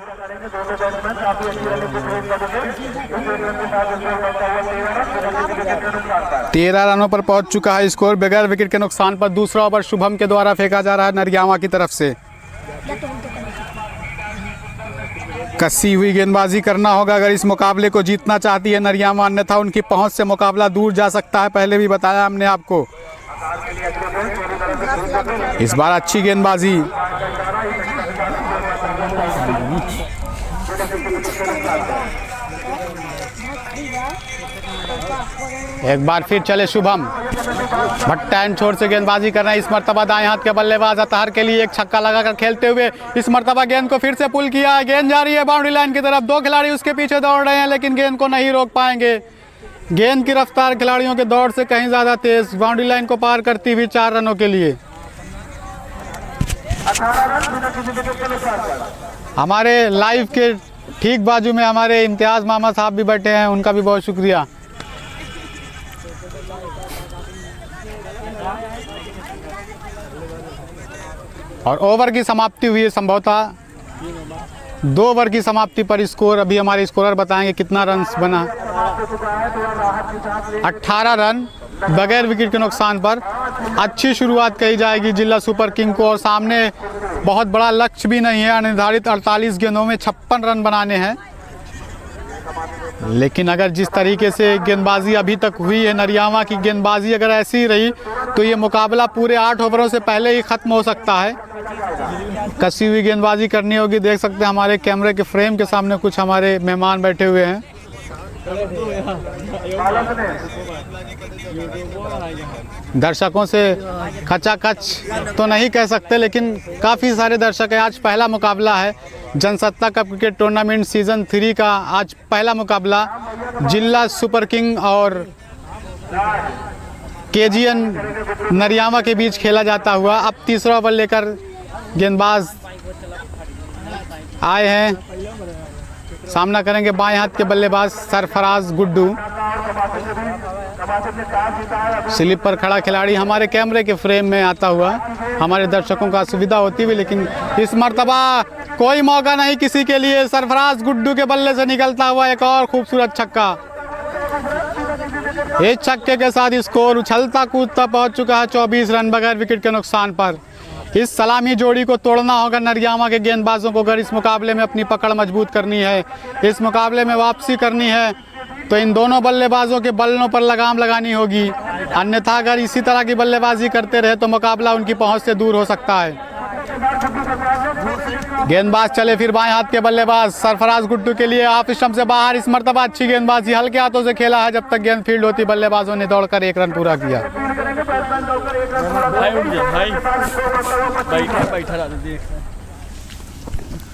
13 रनों पर पहुंच चुका है स्कोर बगैर विकेट के नुकसान पर। दूसरा ओवर शुभम के द्वारा फेंका जा रहा है नरियावा की तरफ से। कसी हुई गेंदबाजी करना होगा अगर इस मुकाबले को जीतना चाहती है नरियावा, अन्यथा उनकी पहुंच से मुकाबला दूर जा सकता है। पहले भी बताया हमने आपको। इस बार अच्छी गेंदबाजी, एक बार फिर चले शुभम भट्टा एंड छोर से गेंदबाजी करना है। इस मरतबा दाएं हाथ के बल्लेबाज अतार के लिए एक छक्का लगाकर खेलते हुए इस मरतबा गेंद को फिर से पुल किया। गेंद जा रही है बाउंड्री लाइन की तरफ। 2 खिलाड़ी उसके पीछे दौड़ रहे हैं, लेकिन गेंद को नहीं रोक पाएंगे। गेंद की रफ्तार खिलाड़ियों के दौड़ से कहीं ज्यादा तेज, बाउंड्री लाइन को पार करती हुई 4 रनों के लिए। हमारे लाइव के ठीक बाजू में हमारे इम्तियाज मामा साहब भी बैठे हैं, उनका भी बहुत शुक्रिया। और ओवर की समाप्ति हुई है, संभवतः 2 ओवर की समाप्ति पर स्कोर अभी हमारे स्कोरर बताएंगे कितना रन बना। 18 रन बगैर विकेट के नुकसान पर। अच्छी शुरुआत कही जाएगी जिला सुपर किंग को, और सामने बहुत बड़ा लक्ष्य भी नहीं है। निर्धारित 48 गेंदों में 56 रन बनाने हैं, लेकिन अगर जिस तरीके से गेंदबाजी अभी तक हुई है, नरियावा की गेंदबाजी अगर ऐसी ही रही तो ये मुकाबला पूरे 8 ओवरों से पहले ही ख़त्म हो सकता है। कसी हुई गेंदबाजी करनी होगी। देख सकते हैं हमारे कैमरे के फ्रेम के सामने कुछ हमारे मेहमान बैठे हुए हैं। दर्शकों से खचाखच तो नहीं कह सकते, लेकिन काफ़ी सारे दर्शक हैं। आज पहला मुकाबला है Jansatta cup cricket tournament season 3 का। आज पहला मुकाबला जिला सुपर किंग और केजीएन नरियावा के बीच खेला जाता हुआ। अब तीसरा ओवर लेकर गेंदबाज आए हैं, सामना करेंगे बाएं हाथ के बल्लेबाज सरफराज गुड्डू। स्लिप पर खड़ा खिलाड़ी हमारे कैमरे के फ्रेम में आता हुआ, हमारे दर्शकों का सुविधा होती हुई, लेकिन इस मर्तबा कोई मौका नहीं किसी के लिए। सरफराज गुड्डू के बल्ले से निकलता हुआ एक और खूबसूरत छक्का। इस छक्के के साथ स्कोर उछलता कूदता पहुंच चुका है 24 रन बगैर विकेट के नुकसान पर। इस सलामी जोड़ी को तोड़ना होगा नरियामा के गेंदबाजों को अगर इस मुकाबले में अपनी पकड़ मजबूत करनी है, इस मुकाबले में वापसी करनी है, तो इन दोनों बल्लेबाजों के बल्लों पर लगाम लगानी होगी। अन्यथा अगर इसी तरह की बल्लेबाजी करते रहे तो मुकाबला उनकी पहुंच से दूर हो सकता है। गेंदबाज चले फिर बाएं हाथ के बल्लेबाज सरफराज गुड्डू के लिए ऑफ स्टंप से बाहर। इस मर्तबा अच्छी गेंदबाजी हल्के हाथों से खेला है, जब तक गेंद फील्ड होती बल्लेबाजों ने दौड़कर 1 रन पूरा किया। भाई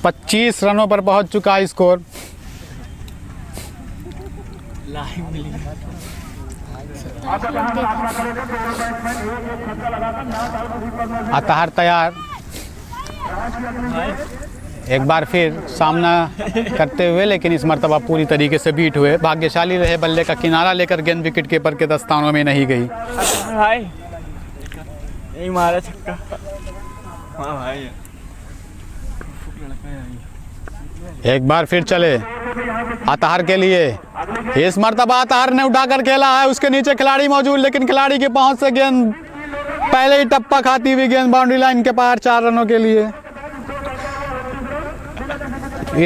25 रनों पर पहुंच चुका है स्कोर। अतहर तैयार, एक बार फिर सामना करते हुए, लेकिन इस मर्तबा पूरी तरीके से बीट हुए। भाग्यशाली रहे, बल्ले का किनारा लेकर गेंद विकेट कीपर के दस्तानों में नहीं गई। भाई यही मारा छक्का। हाँ भाई एक बार फिर चले अतहर के लिए। इस मर्तबा अतहर ने उठाकर खेला है, उसके नीचे खिलाड़ी मौजूद, लेकिन खिलाड़ी की पहुंच से गेंद पहले ही टप्पा खाती हुई गेंद बाउंड्री लाइन के पार 4 रनों के लिए।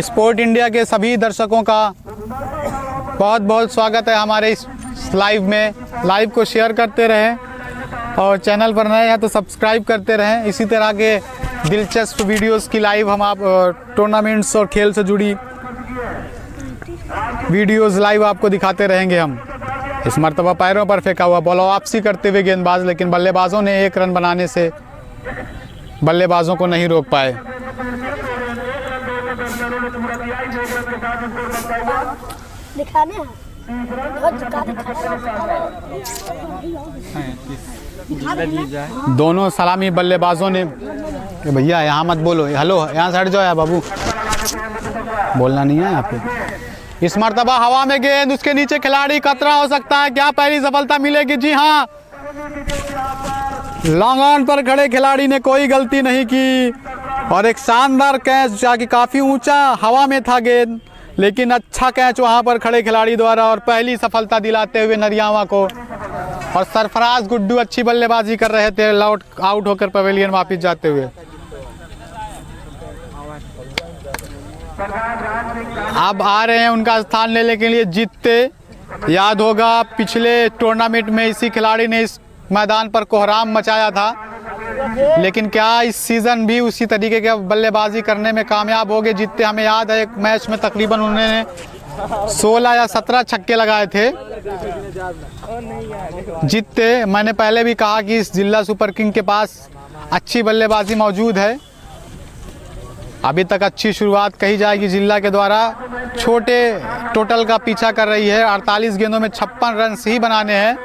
स्पोर्ट इंडिया के सभी दर्शकों का बहुत बहुत स्वागत है हमारे इस लाइव में। लाइव को शेयर करते रहें और चैनल पर नए हैं तो सब्सक्राइब करते रहें। इसी तरह के दिलचस्प वीडियोस की लाइव हम आप टूर्नामेंट्स और खेल से जुड़ी वीडियोस लाइव आपको दिखाते रहेंगे हम। इस मर्तबा पैरों पर फेंका हुआ बॉल वापसी करते हुए गेंदबाज, लेकिन बल्लेबाजों ने 1 रन बनाने से बल्लेबाजों को नहीं रोक पाए। दिखाने दोनों सलामी बल्लेबाजों ने, भैया यहाँ मत बोलो, हेलो यहाँ से हट जाओ यार बाबू, बोलना नहीं है यहाँ पे। इस मर्तबा हवा में गेंद, उसके नीचे खिलाड़ी, खतरा हो सकता है, क्या पहली सफलता मिलेगी? जी हाँ, लॉन्ग ऑन पर खड़े खिलाड़ी ने कोई गलती नहीं की और एक शानदार कैच, जाके काफ़ी ऊंचा हवा में था गेंद, लेकिन अच्छा कैच वहां पर खड़े खिलाड़ी द्वारा और पहली सफलता दिलाते हुए नरियामा को। और सरफराज गुड्डू अच्छी बल्लेबाजी कर रहे थे, आउट होकर पवेलियन वापस जाते हुए। अब आ रहे हैं उनका स्थान लेने के लिए जीतते। याद होगा पिछले टूर्नामेंट में इसी खिलाड़ी ने इस मैदान पर कोहराम मचाया था, लेकिन क्या इस सीज़न भी उसी तरीके के बल्लेबाजी करने में कामयाब हो गए? जीतते हमें याद है एक मैच में तकरीबन उन्होंने 16 या 17 छक्के लगाए थे। जीतते, मैंने पहले भी कहा कि इस जिला सुपर किंग के पास अच्छी बल्लेबाजी मौजूद है। अभी तक अच्छी शुरुआत कही जाएगी जिला के द्वारा। छोटे टोटल का पीछा कर रही है, 48 गेंदों में 56 रन ही बनाने हैं।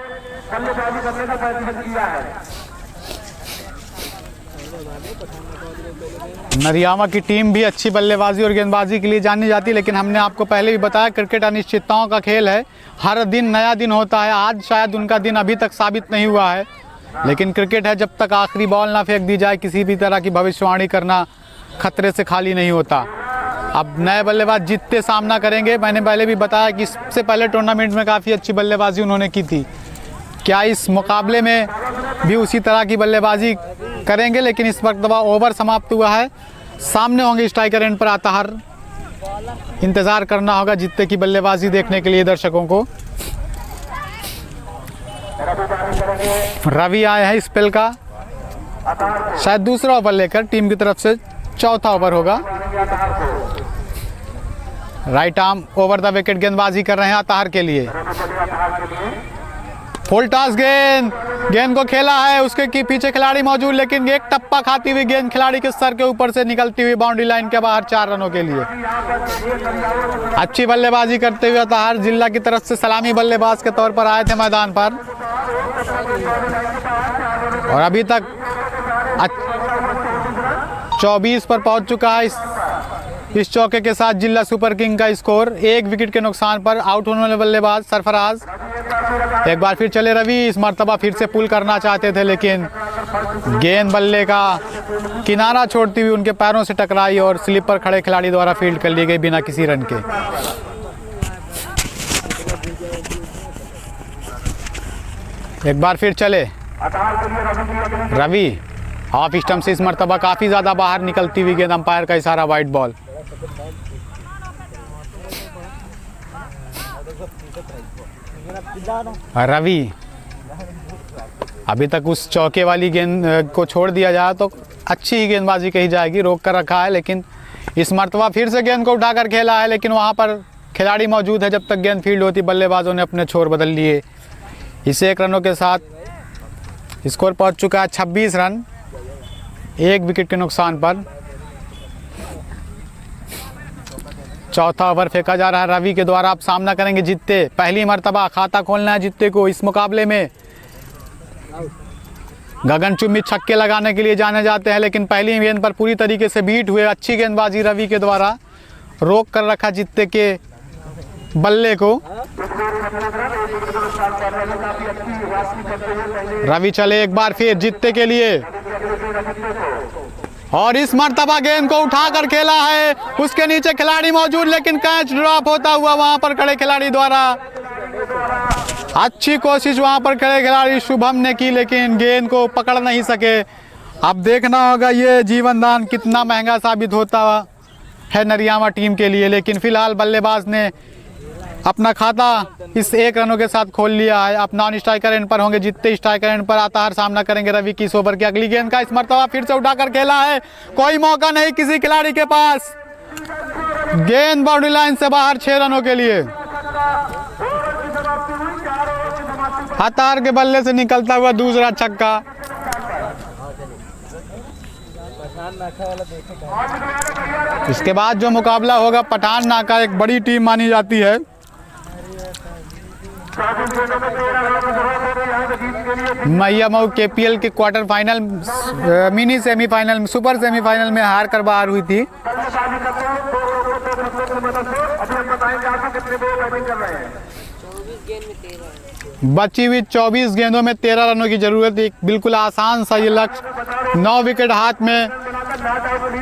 नरियामा की टीम भी अच्छी बल्लेबाजी और गेंदबाजी के लिए जानी जाती है, लेकिन हमने आपको पहले भी बताया क्रिकेट अनिश्चितताओं का खेल है, हर दिन नया दिन होता है। आज शायद उनका दिन अभी तक साबित नहीं हुआ है, लेकिन क्रिकेट है, जब तक आखिरी बॉल ना फेंक दी जाए किसी भी तरह की भविष्यवाणी करना खतरे से खाली नहीं होता। अब नए बल्लेबाज जीतते सामना करेंगे। मैंने पहले भी बताया कि इससे पहले टूर्नामेंट में काफ़ी अच्छी बल्लेबाजी उन्होंने की थी। क्या इस मुकाबले में भी उसी तरह की बल्लेबाजी करेंगे? लेकिन इस वक्त दबा ओवर समाप्त हुआ है, सामने होंगे स्ट्राइकर एंड पर अतहर। इंतज़ार करना होगा जीतते की बल्लेबाजी देखने के लिए दर्शकों को। रवि आए हैं स्पेल का, शायद दूसरा ओवर लेकर टीम की तरफ से चौथा ओवर होगा। Right arm over the wicket गेंदबाजी कर रहे हैं अतहर के लिए। फुल टॉस गेंद को खेला है, उसके पीछे खिलाड़ी मौजूद, लेकिन एक टप्पा खाती हुई गेंद खिलाड़ी के सर के ऊपर से निकलती हुई बाउंड्री लाइन के बाहर 4 रनों के लिए। अच्छी बल्लेबाजी करते हुए अतहर जिला की तरफ से सलामी बल्लेबाज के तौर पर आए थे मैदान पर, और अभी तक 24 पर पहुंच चुका है इस चौके के साथ जिला सुपर किंग का स्कोर। 1 विकेट के नुकसान पर आउट होने वाले बल्लेबाज सरफराज। एक बार फिर चले रवि, इस मर्तबा फिर से पुल करना चाहते थे, लेकिन गेंद बल्ले का किनारा छोड़ती हुई उनके पैरों से टकराई और स्लिप पर खड़े खिलाड़ी द्वारा फील्ड कर ली गई बिना किसी रन के। एक बार फिर चले रवि, ऑफ स्टंप से इस मरतबा काफ़ी ज़्यादा बाहर निकलती हुई गेंद, अंपायर का इशारा वाइड बॉल। रवि अभी तक उस चौके वाली गेंद को छोड़ दिया जाए तो अच्छी ही गेंदबाजी कही जाएगी, रोक कर रखा है, लेकिन इस मरतबा फिर से गेंद को उठाकर खेला है, लेकिन वहाँ पर खिलाड़ी मौजूद है। जब तक गेंद फील्ड होती बल्लेबाजों ने अपने छोर बदल लिए। इस 1 रनों के साथ स्कोर पहुँच चुका है 26 रन, 1 विकेट के नुकसान पर। चौथा ओवर फेंका जा रहा है रवि के द्वारा। आप सामना करेंगे जित्ते, पहली मरतबा खाता खोलना है जित्ते को इस मुकाबले में। गगनचुंबी छक्के लगाने के लिए जाने जाते हैं, लेकिन पहली गेंद पर पूरी तरीके से बीट हुए। अच्छी गेंदबाजी रवि के द्वारा, रोक कर रखा जित्ते के बल्ले को। रवि चले एक बार फिर जित्ते के लिए, और इस मर्तबा गेंद को उठाकर खेला है। उसके नीचे खिलाड़ी मौजूद, लेकिन कैच ड्रॉप होता हुआ वहां पर खड़े खिलाड़ी द्वारा। अच्छी कोशिश वहां पर खड़े खिलाड़ी शुभम ने की, लेकिन गेंद को पकड़ नहीं सके। अब देखना होगा ये जीवन दान कितना महंगा साबित होता है नरियामा टीम के लिए। लेकिन फिलहाल बल्लेबाज ने अपना खाता इस 1 रनों के साथ खोल लिया है। अब नॉन स्ट्राइकर एंड पर होंगे जितने स्ट्राइकर एंड पर आता हर सामना करेंगे रवि की इस ओवर की अगली गेंद का। इस मरतबा फिर से उठाकर खेला है, कोई मौका नहीं किसी खिलाड़ी के पास। गेंद बाउंड्री लाइन से बाहर 6 रनों के लिए। हतार के बल्ले से निकलता हुआ दूसरा छक्का। इसके बाद जो मुकाबला होगा पठान नाका, एक बड़ी टीम मानी जाती है। मैया मऊ KPL के quarter final, mini semifinal, super semifinal में हार कर बाहर हुई थी। बची हुई 24 गेंदों में 13 रनों की जरूरत थी। बिल्कुल आसान सा ये लक्ष्य, 9 विकेट हाथ में।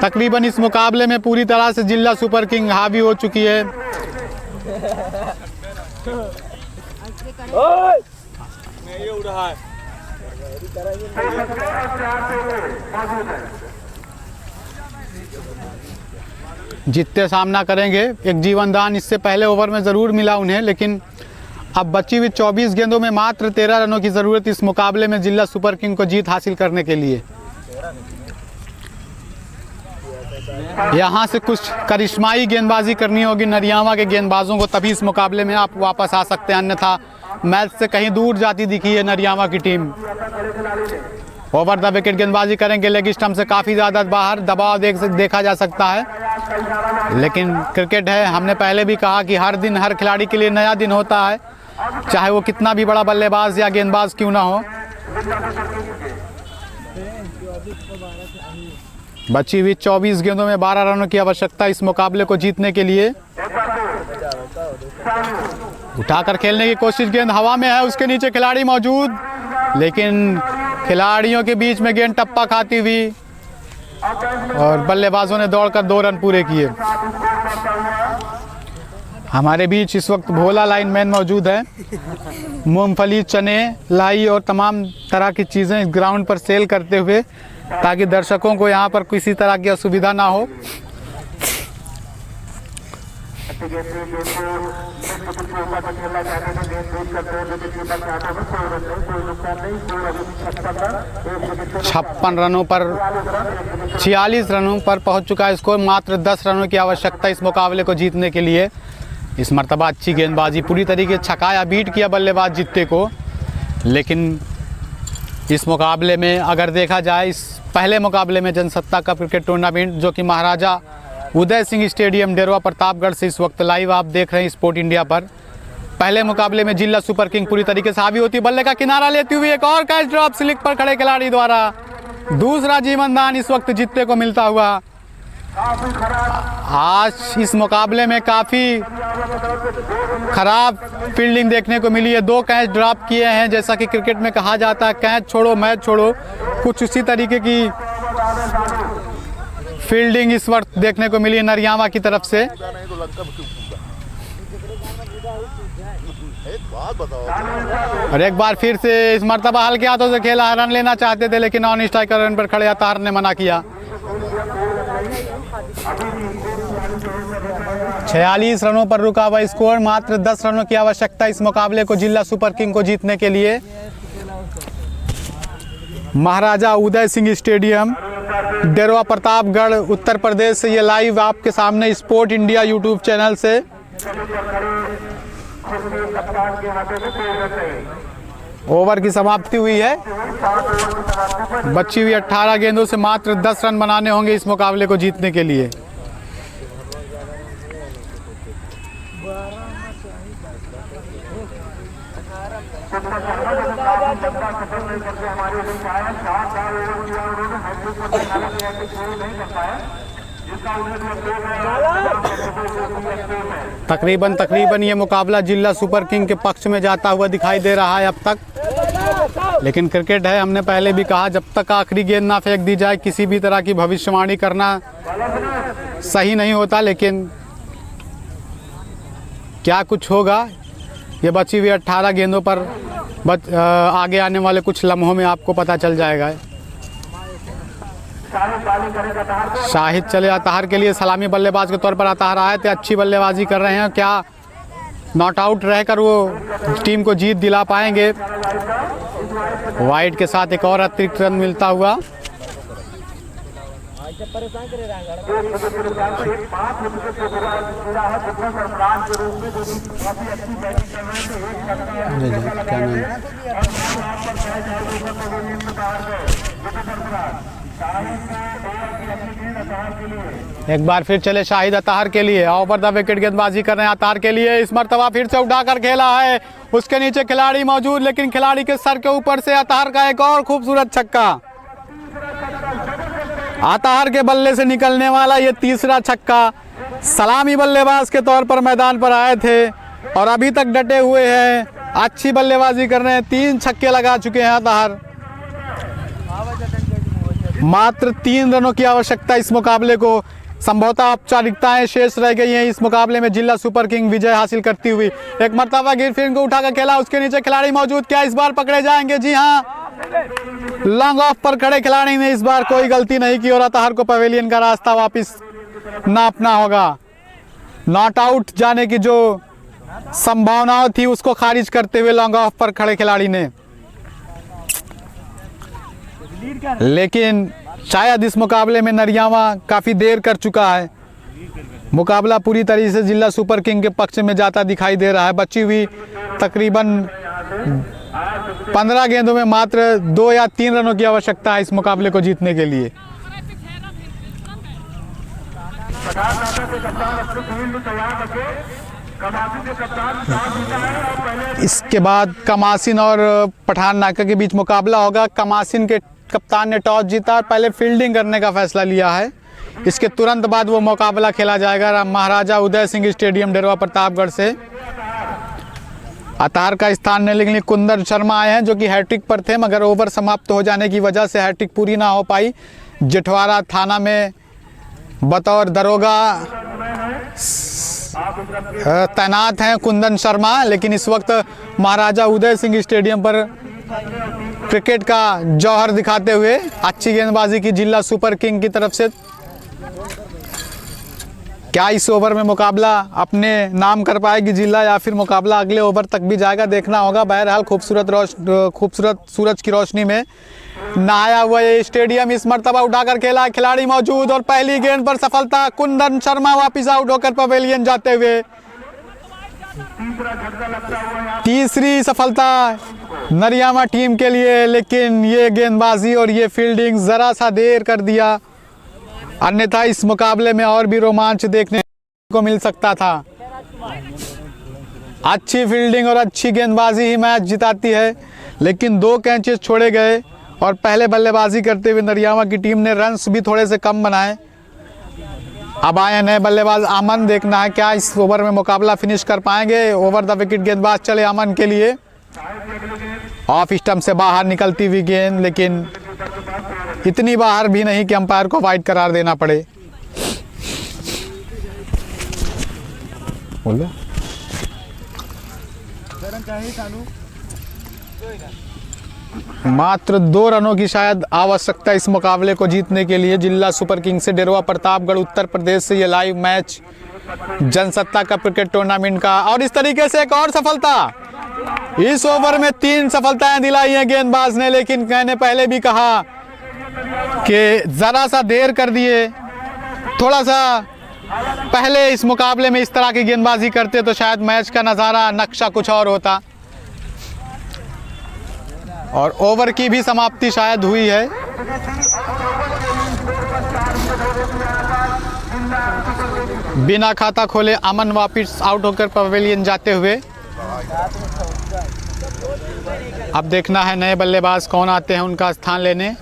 तकरीबन इस मुकाबले में पूरी तरह से जिला सुपर किंग हावी हो चुकी है। जितने सामना करेंगे, एक जीवन दान इससे पहले ओवर में ज़रूर मिला उन्हें, लेकिन अब बची हुई 24 गेंदों में मात्र 13 रनों की ज़रूरत इस मुकाबले में जिला सुपर किंग को जीत हासिल करने के लिए। यहाँ से कुछ करिश्माई गेंदबाजी करनी होगी नरियामा के गेंदबाजों को, तभी इस मुकाबले में आप वापस आ सकते हैं, अन्यथा मैच से कहीं दूर जाती दिखी है नरियामा की टीम। ओवर द विकेट गेंदबाजी करेंगे, लेग स्टंप से काफ़ी ज़्यादा बाहर, दबाव देखा जा सकता है। लेकिन क्रिकेट है, हमने पहले भी कहा कि हर दिन हर खिलाड़ी के लिए नया दिन होता है, चाहे वो कितना भी बड़ा बल्लेबाज या गेंदबाज क्यों ना हो। बची हुई 24 गेंदों में 12 रनों की आवश्यकता इस मुकाबले को जीतने के लिए। उठाकर खेलने की कोशिश, गेंद हवा में है, उसके नीचे खिलाड़ी मौजूद, लेकिन खिलाड़ियों के बीच में गेंद टप्पा खाती हुई और बल्लेबाजों ने दौड़कर 2 रन पूरे किए। हमारे बीच इस वक्त भोला लाइनमैन मौजूद है। मूंगफली, चने, लाई और तमाम तरह की चीज़ें इस ग्राउंड पर सेल करते हुए, ताकि दर्शकों को यहाँ पर किसी तरह की असुविधा ना हो। छप्पन रनों पर 46 रनों पर पहुंच चुका है स्कोर। मात्र 10 रनों की आवश्यकता इस मुकाबले को जीतने के लिए। इस मरतबा अच्छी गेंदबाजी, पूरी तरीके से छकाया, बीट किया बल्लेबाज जित्ते को। लेकिन इस मुकाबले में अगर देखा जाए, इस पहले मुकाबले में जनसत्ता कप क्रिकेट टूर्नामेंट जो कि महाराजा उदय सिंह स्टेडियम डेरवा प्रतापगढ़ से इस वक्त लाइव आप देख रहे हैं स्पोर्ट इंडिया पर, पहले मुकाबले में जिला सुपर किंग पूरी तरीके से हावी होती। बल्ले का किनारा लेती हुई एक और कैच ड्रॉप स्लिक पर खड़े खिलाड़ी द्वारा। दूसरा जीवन दान इस वक्त जित्ते को मिलता हुआ। आज इस मुकाबले में काफ़ी खराब फील्डिंग देखने को मिली है। 2 कैच ड्रॉप किए हैं, जैसा कि क्रिकेट में कहा जाता है कैच छोड़ो मैच छोड़ो, कुछ उसी तरीके की फील्डिंग इस वक्त देखने को मिली है नरियामा की तरफ से। और एक बार फिर से इस मर्तबा हल्के हाथों से खेला, रन लेना चाहते थे लेकिन नॉन स्ट्राइकर रन पर खड़े अतार ने मना किया। 46 रनों पर रुका हुआ स्कोर, मात्र 10 रनों की आवश्यकता इस मुकाबले को जिला सुपर किंग को जीतने के लिए। महाराजा उदय सिंह स्टेडियम, डेरवा प्रतापगढ़, उत्तर प्रदेश से ये लाइव आपके सामने स्पोर्ट इंडिया यूट्यूब चैनल से। ओवर की समाप्ति हुई है, बची हुई 18 गेंदों से मात्र 10 रन बनाने होंगे इस मुकाबले को जीतने के लिए। तकरीबन ये मुकाबला जिला सुपर किंग के पक्ष में जाता हुआ दिखाई दे रहा है अब तक। लेकिन क्रिकेट है, हमने पहले भी कहा जब तक आखिरी गेंद ना फेंक दी जाए किसी भी तरह की भविष्यवाणी करना सही नहीं होता। लेकिन क्या कुछ होगा ये बची हुई 18 गेंदों पर आगे आने वाले कुछ लम्हों में आपको पता चल जाएगा। शाहिद चले अताहर के लिए, सलामी बल्लेबाज के तौर पर अताहर आए थे, अच्छी बल्लेबाजी कर रहे हैं। क्या नॉट आउट रहकर वो टीम को जीत दिला पाएंगे? वाइड के साथ एक और अतिरिक्त रन मिलता हुआ। एक बार फिर चले शाहिद अताहर के लिए, ओवर द विकेट गेंदबाजी कर रहे हैं अताहर के लिए। इस मर्तबा फिर से उठाकर खेला है, उसके नीचे खिलाड़ी मौजूद, लेकिन खिलाड़ी के सर के ऊपर से अताहर का एक और खूबसूरत छक्का। अताहर के बल्ले से निकलने वाला ये तीसरा छक्का। सलामी बल्लेबाज के तौर पर मैदान पर आए थे और अभी तक डटे हुए हैं, अच्छी बल्लेबाजी कर रहे हैं। 3 छक्के लगा चुके हैं अताहर। मात्र 3 रनों की आवश्यकता इस मुकाबले को। संभवतः औपचारिकताएं शेष रह गई हैं इस मुकाबले में जिला सुपर किंग विजय हासिल करती हुई। एक मरतबा गिरफिन को उठाकर खेला, उसके नीचे खिलाड़ी मौजूद, क्या इस बार पकड़े जाएंगे? जी हाँ, लॉन्ग ऑफ पर खड़े खिलाड़ी ने इस बार कोई गलती नहीं की और अताहर को पवेलियन का रास्ता वापस नापना होगा। नॉट आउट जाने की जो संभावनाएं थी उसको खारिज करते हुए लॉन्ग ऑफ पर खड़े खिलाड़ी ने, लेकिन शायद इस मुकाबले में नरियामा काफ़ी देर कर चुका है। मुकाबला पूरी तरीके से जिला सुपर किंग के पक्ष में जाता दिखाई दे रहा है। बची हुई तकरीबन 15 गेंदों में मात्र 2 या 3 रनों की आवश्यकता है इस मुकाबले को जीतने के लिए। इसके बाद कमासिन और पठान नाका के बीच मुकाबला होगा। कमासिन के कप्तान ने टॉस जीता और पहले फील्डिंग करने का फैसला लिया है। इसके तुरंत बाद वो मुकाबला खेला जाएगा महाराजा उदय सिंह स्टेडियम डेरवा प्रतापगढ़ से। अताहर का स्थान लेने के लिए कुंदन शर्मा आए हैं जो कि हैट्रिक पर थे, मगर ओवर समाप्त हो जाने की वजह से हैट्रिक पूरी ना हो पाई। जेठवाड़ा थाना में बतौर दरोगा तैनात हैं कुंदन शर्मा, लेकिन इस वक्त महाराजा उदय सिंह स्टेडियम पर क्रिकेट का जौहर दिखाते हुए अच्छी गेंदबाजी की जिला सुपर किंग की तरफ से। क्या इस ओवर में मुकाबला अपने नाम कर पाएगी जिला या फिर मुकाबला अगले ओवर तक भी जाएगा, देखना होगा। बहरहाल खूबसूरत सूरज की रोशनी में नहाया हुआ ये स्टेडियम इस मर्तबा उठाकर खेला, खिलाड़ी मौजूद और पहली गेंद पर सफलता। कुंदन शर्मा वापिस आउट होकर पवेलियन जाते हुए। तीसरी सफलता नरियामा टीम के लिए, लेकिन ये गेंदबाजी और ये फील्डिंग ज़रा सा देर कर दिया, अन्यथा इस मुकाबले में और भी रोमांच देखने को मिल सकता था। अच्छी फील्डिंग और अच्छी गेंदबाजी ही मैच जिताती है, लेकिन 2 कैचेस छोड़े गए और पहले बल्लेबाजी करते हुए नरियामा की टीम ने रन्स भी थोड़े से कम बनाए। अब आए नए बल्लेबाज अमन, देखना है क्या इस ओवर में मुकाबला फिनिश कर पाएंगे। ओवर द विकेट गेंदबाज चले अमन के लिए, ऑफ स्टंप से बाहर निकलती हुई गेंद, लेकिन इतनी बाहर भी नहीं कि अंपायर को वाइड करार देना पड़े। बोल मात्र 2 रनों की शायद आवश्यकता इस मुकाबले को जीतने के लिए। जिला सुपर किंग से डेरवा प्रतापगढ़ उत्तर प्रदेश से ये लाइव मैच जनसत्ता का क्रिकेट टूर्नामेंट का। और इस तरीके से एक और सफलता, इस ओवर में 3 सफलताएं दिलाई हैं गेंदबाज ने, लेकिन मैंने पहले भी कहा कि ज़रा सा देर कर दिए, थोड़ा सा पहले इस मुकाबले में इस तरह की गेंदबाजी करते तो शायद मैच का नज़ारा नक्शा कुछ और होता। और ओवर की भी समाप्ति शायद हुई है। बिना खाता खोले अमन वापिस आउट होकर पवेलियन जाते हुए। अब देखना है नए बल्लेबाज कौन आते हैं उनका स्थान लेने।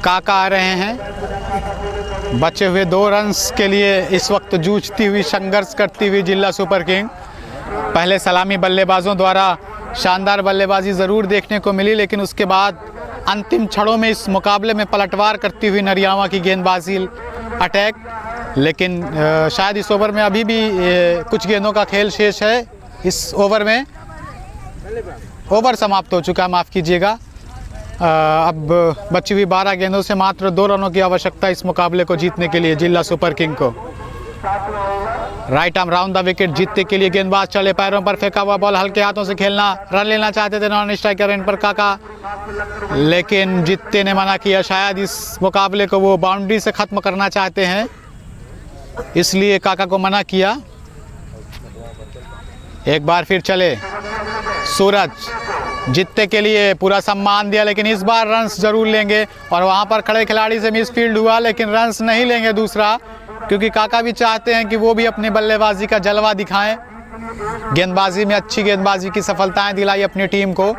काका आ रहे हैं। बचे हुए 2 रन्स के लिए इस वक्त जूझती हुई, संघर्ष करती हुई जिला सुपर किंग। पहले सलामी बल्लेबाजों द्वारा शानदार बल्लेबाजी ज़रूर देखने को मिली, लेकिन उसके बाद अंतिम क्षणों में इस मुकाबले में पलटवार करती हुई नरियावा की गेंदबाजी अटैक। लेकिन शायद इस ओवर में अभी भी कुछ गेंदों का खेल शेष है। इस ओवर में ओवर समाप्त हो चुका, माफ़ कीजिएगा। अब बची हुई 12 गेंदों से मात्र 2 रनों की आवश्यकता इस मुकाबले को जीतने के लिए जिला सुपर किंग को। Right arm round the wicket जीतने के लिए गेंदबाज चले, पैरों पर फेंका हुआ बॉल हल्के हाथों से खेलना, रन लेना चाहते थे नॉन स्ट्राइकर एंड पर काका, लेकिन जीतते ने मना किया। शायद इस मुकाबले को वो बाउंड्री से ख़त्म करना चाहते हैं, इसलिए काका को मना किया। एक बार फिर चले सूरज, जीतने के लिए पूरा सम्मान दिया, लेकिन इस बार रन्स जरूर लेंगे। और वहां पर खड़े खिलाड़ी से मिसफील्ड हुआ, लेकिन रन्स नहीं लेंगे दूसरा, क्योंकि काका भी चाहते हैं कि वो भी अपनी बल्लेबाजी का जलवा दिखाएं। गेंदबाजी में अच्छी गेंदबाजी की सफलताएं दिलाई अपनी टीम को।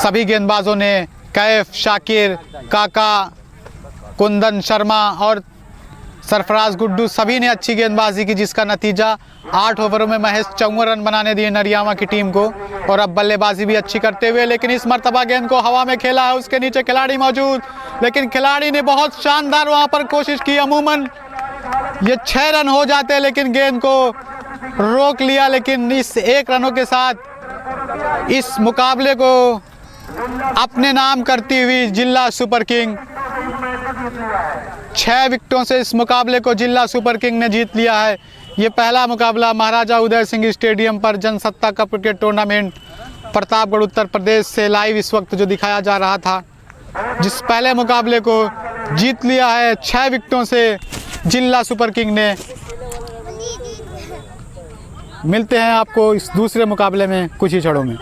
सभी गेंदबाजों ने, कैफ, शाकिर, काका, कुंदन शर्मा और सरफराज गुड्डू, सभी ने अच्छी गेंदबाजी की, जिसका नतीजा 8 ओवरों में महज 54 रन बनाने दिए नरियावा की टीम को। और अब बल्लेबाजी भी अच्छी करते हुए, लेकिन इस मर्तबा गेंद को हवा में खेला है, उसके नीचे खिलाड़ी मौजूद, लेकिन खिलाड़ी ने बहुत शानदार वहां पर कोशिश की। अमूमन ये 6 रन हो जाते, लेकिन गेंद को रोक लिया। लेकिन इस 1 रनों के साथ इस मुकाबले को अपने नाम करती हुई जिला सुपर किंग 6 विकेटों से इस मुकाबले को जिला सुपर किंग ने जीत लिया है। ये पहला मुकाबला महाराजा उदय सिंह स्टेडियम पर Jansatta cup cricket tournament Pratapgarh Uttar Pradesh से लाइव इस वक्त जो दिखाया जा रहा था, जिस पहले मुकाबले को जीत लिया है 6 विकेटों से जिला सुपर किंग ने। मिलते हैं आपको इस दूसरे मुकाबले में कुछ ही क्षणों में।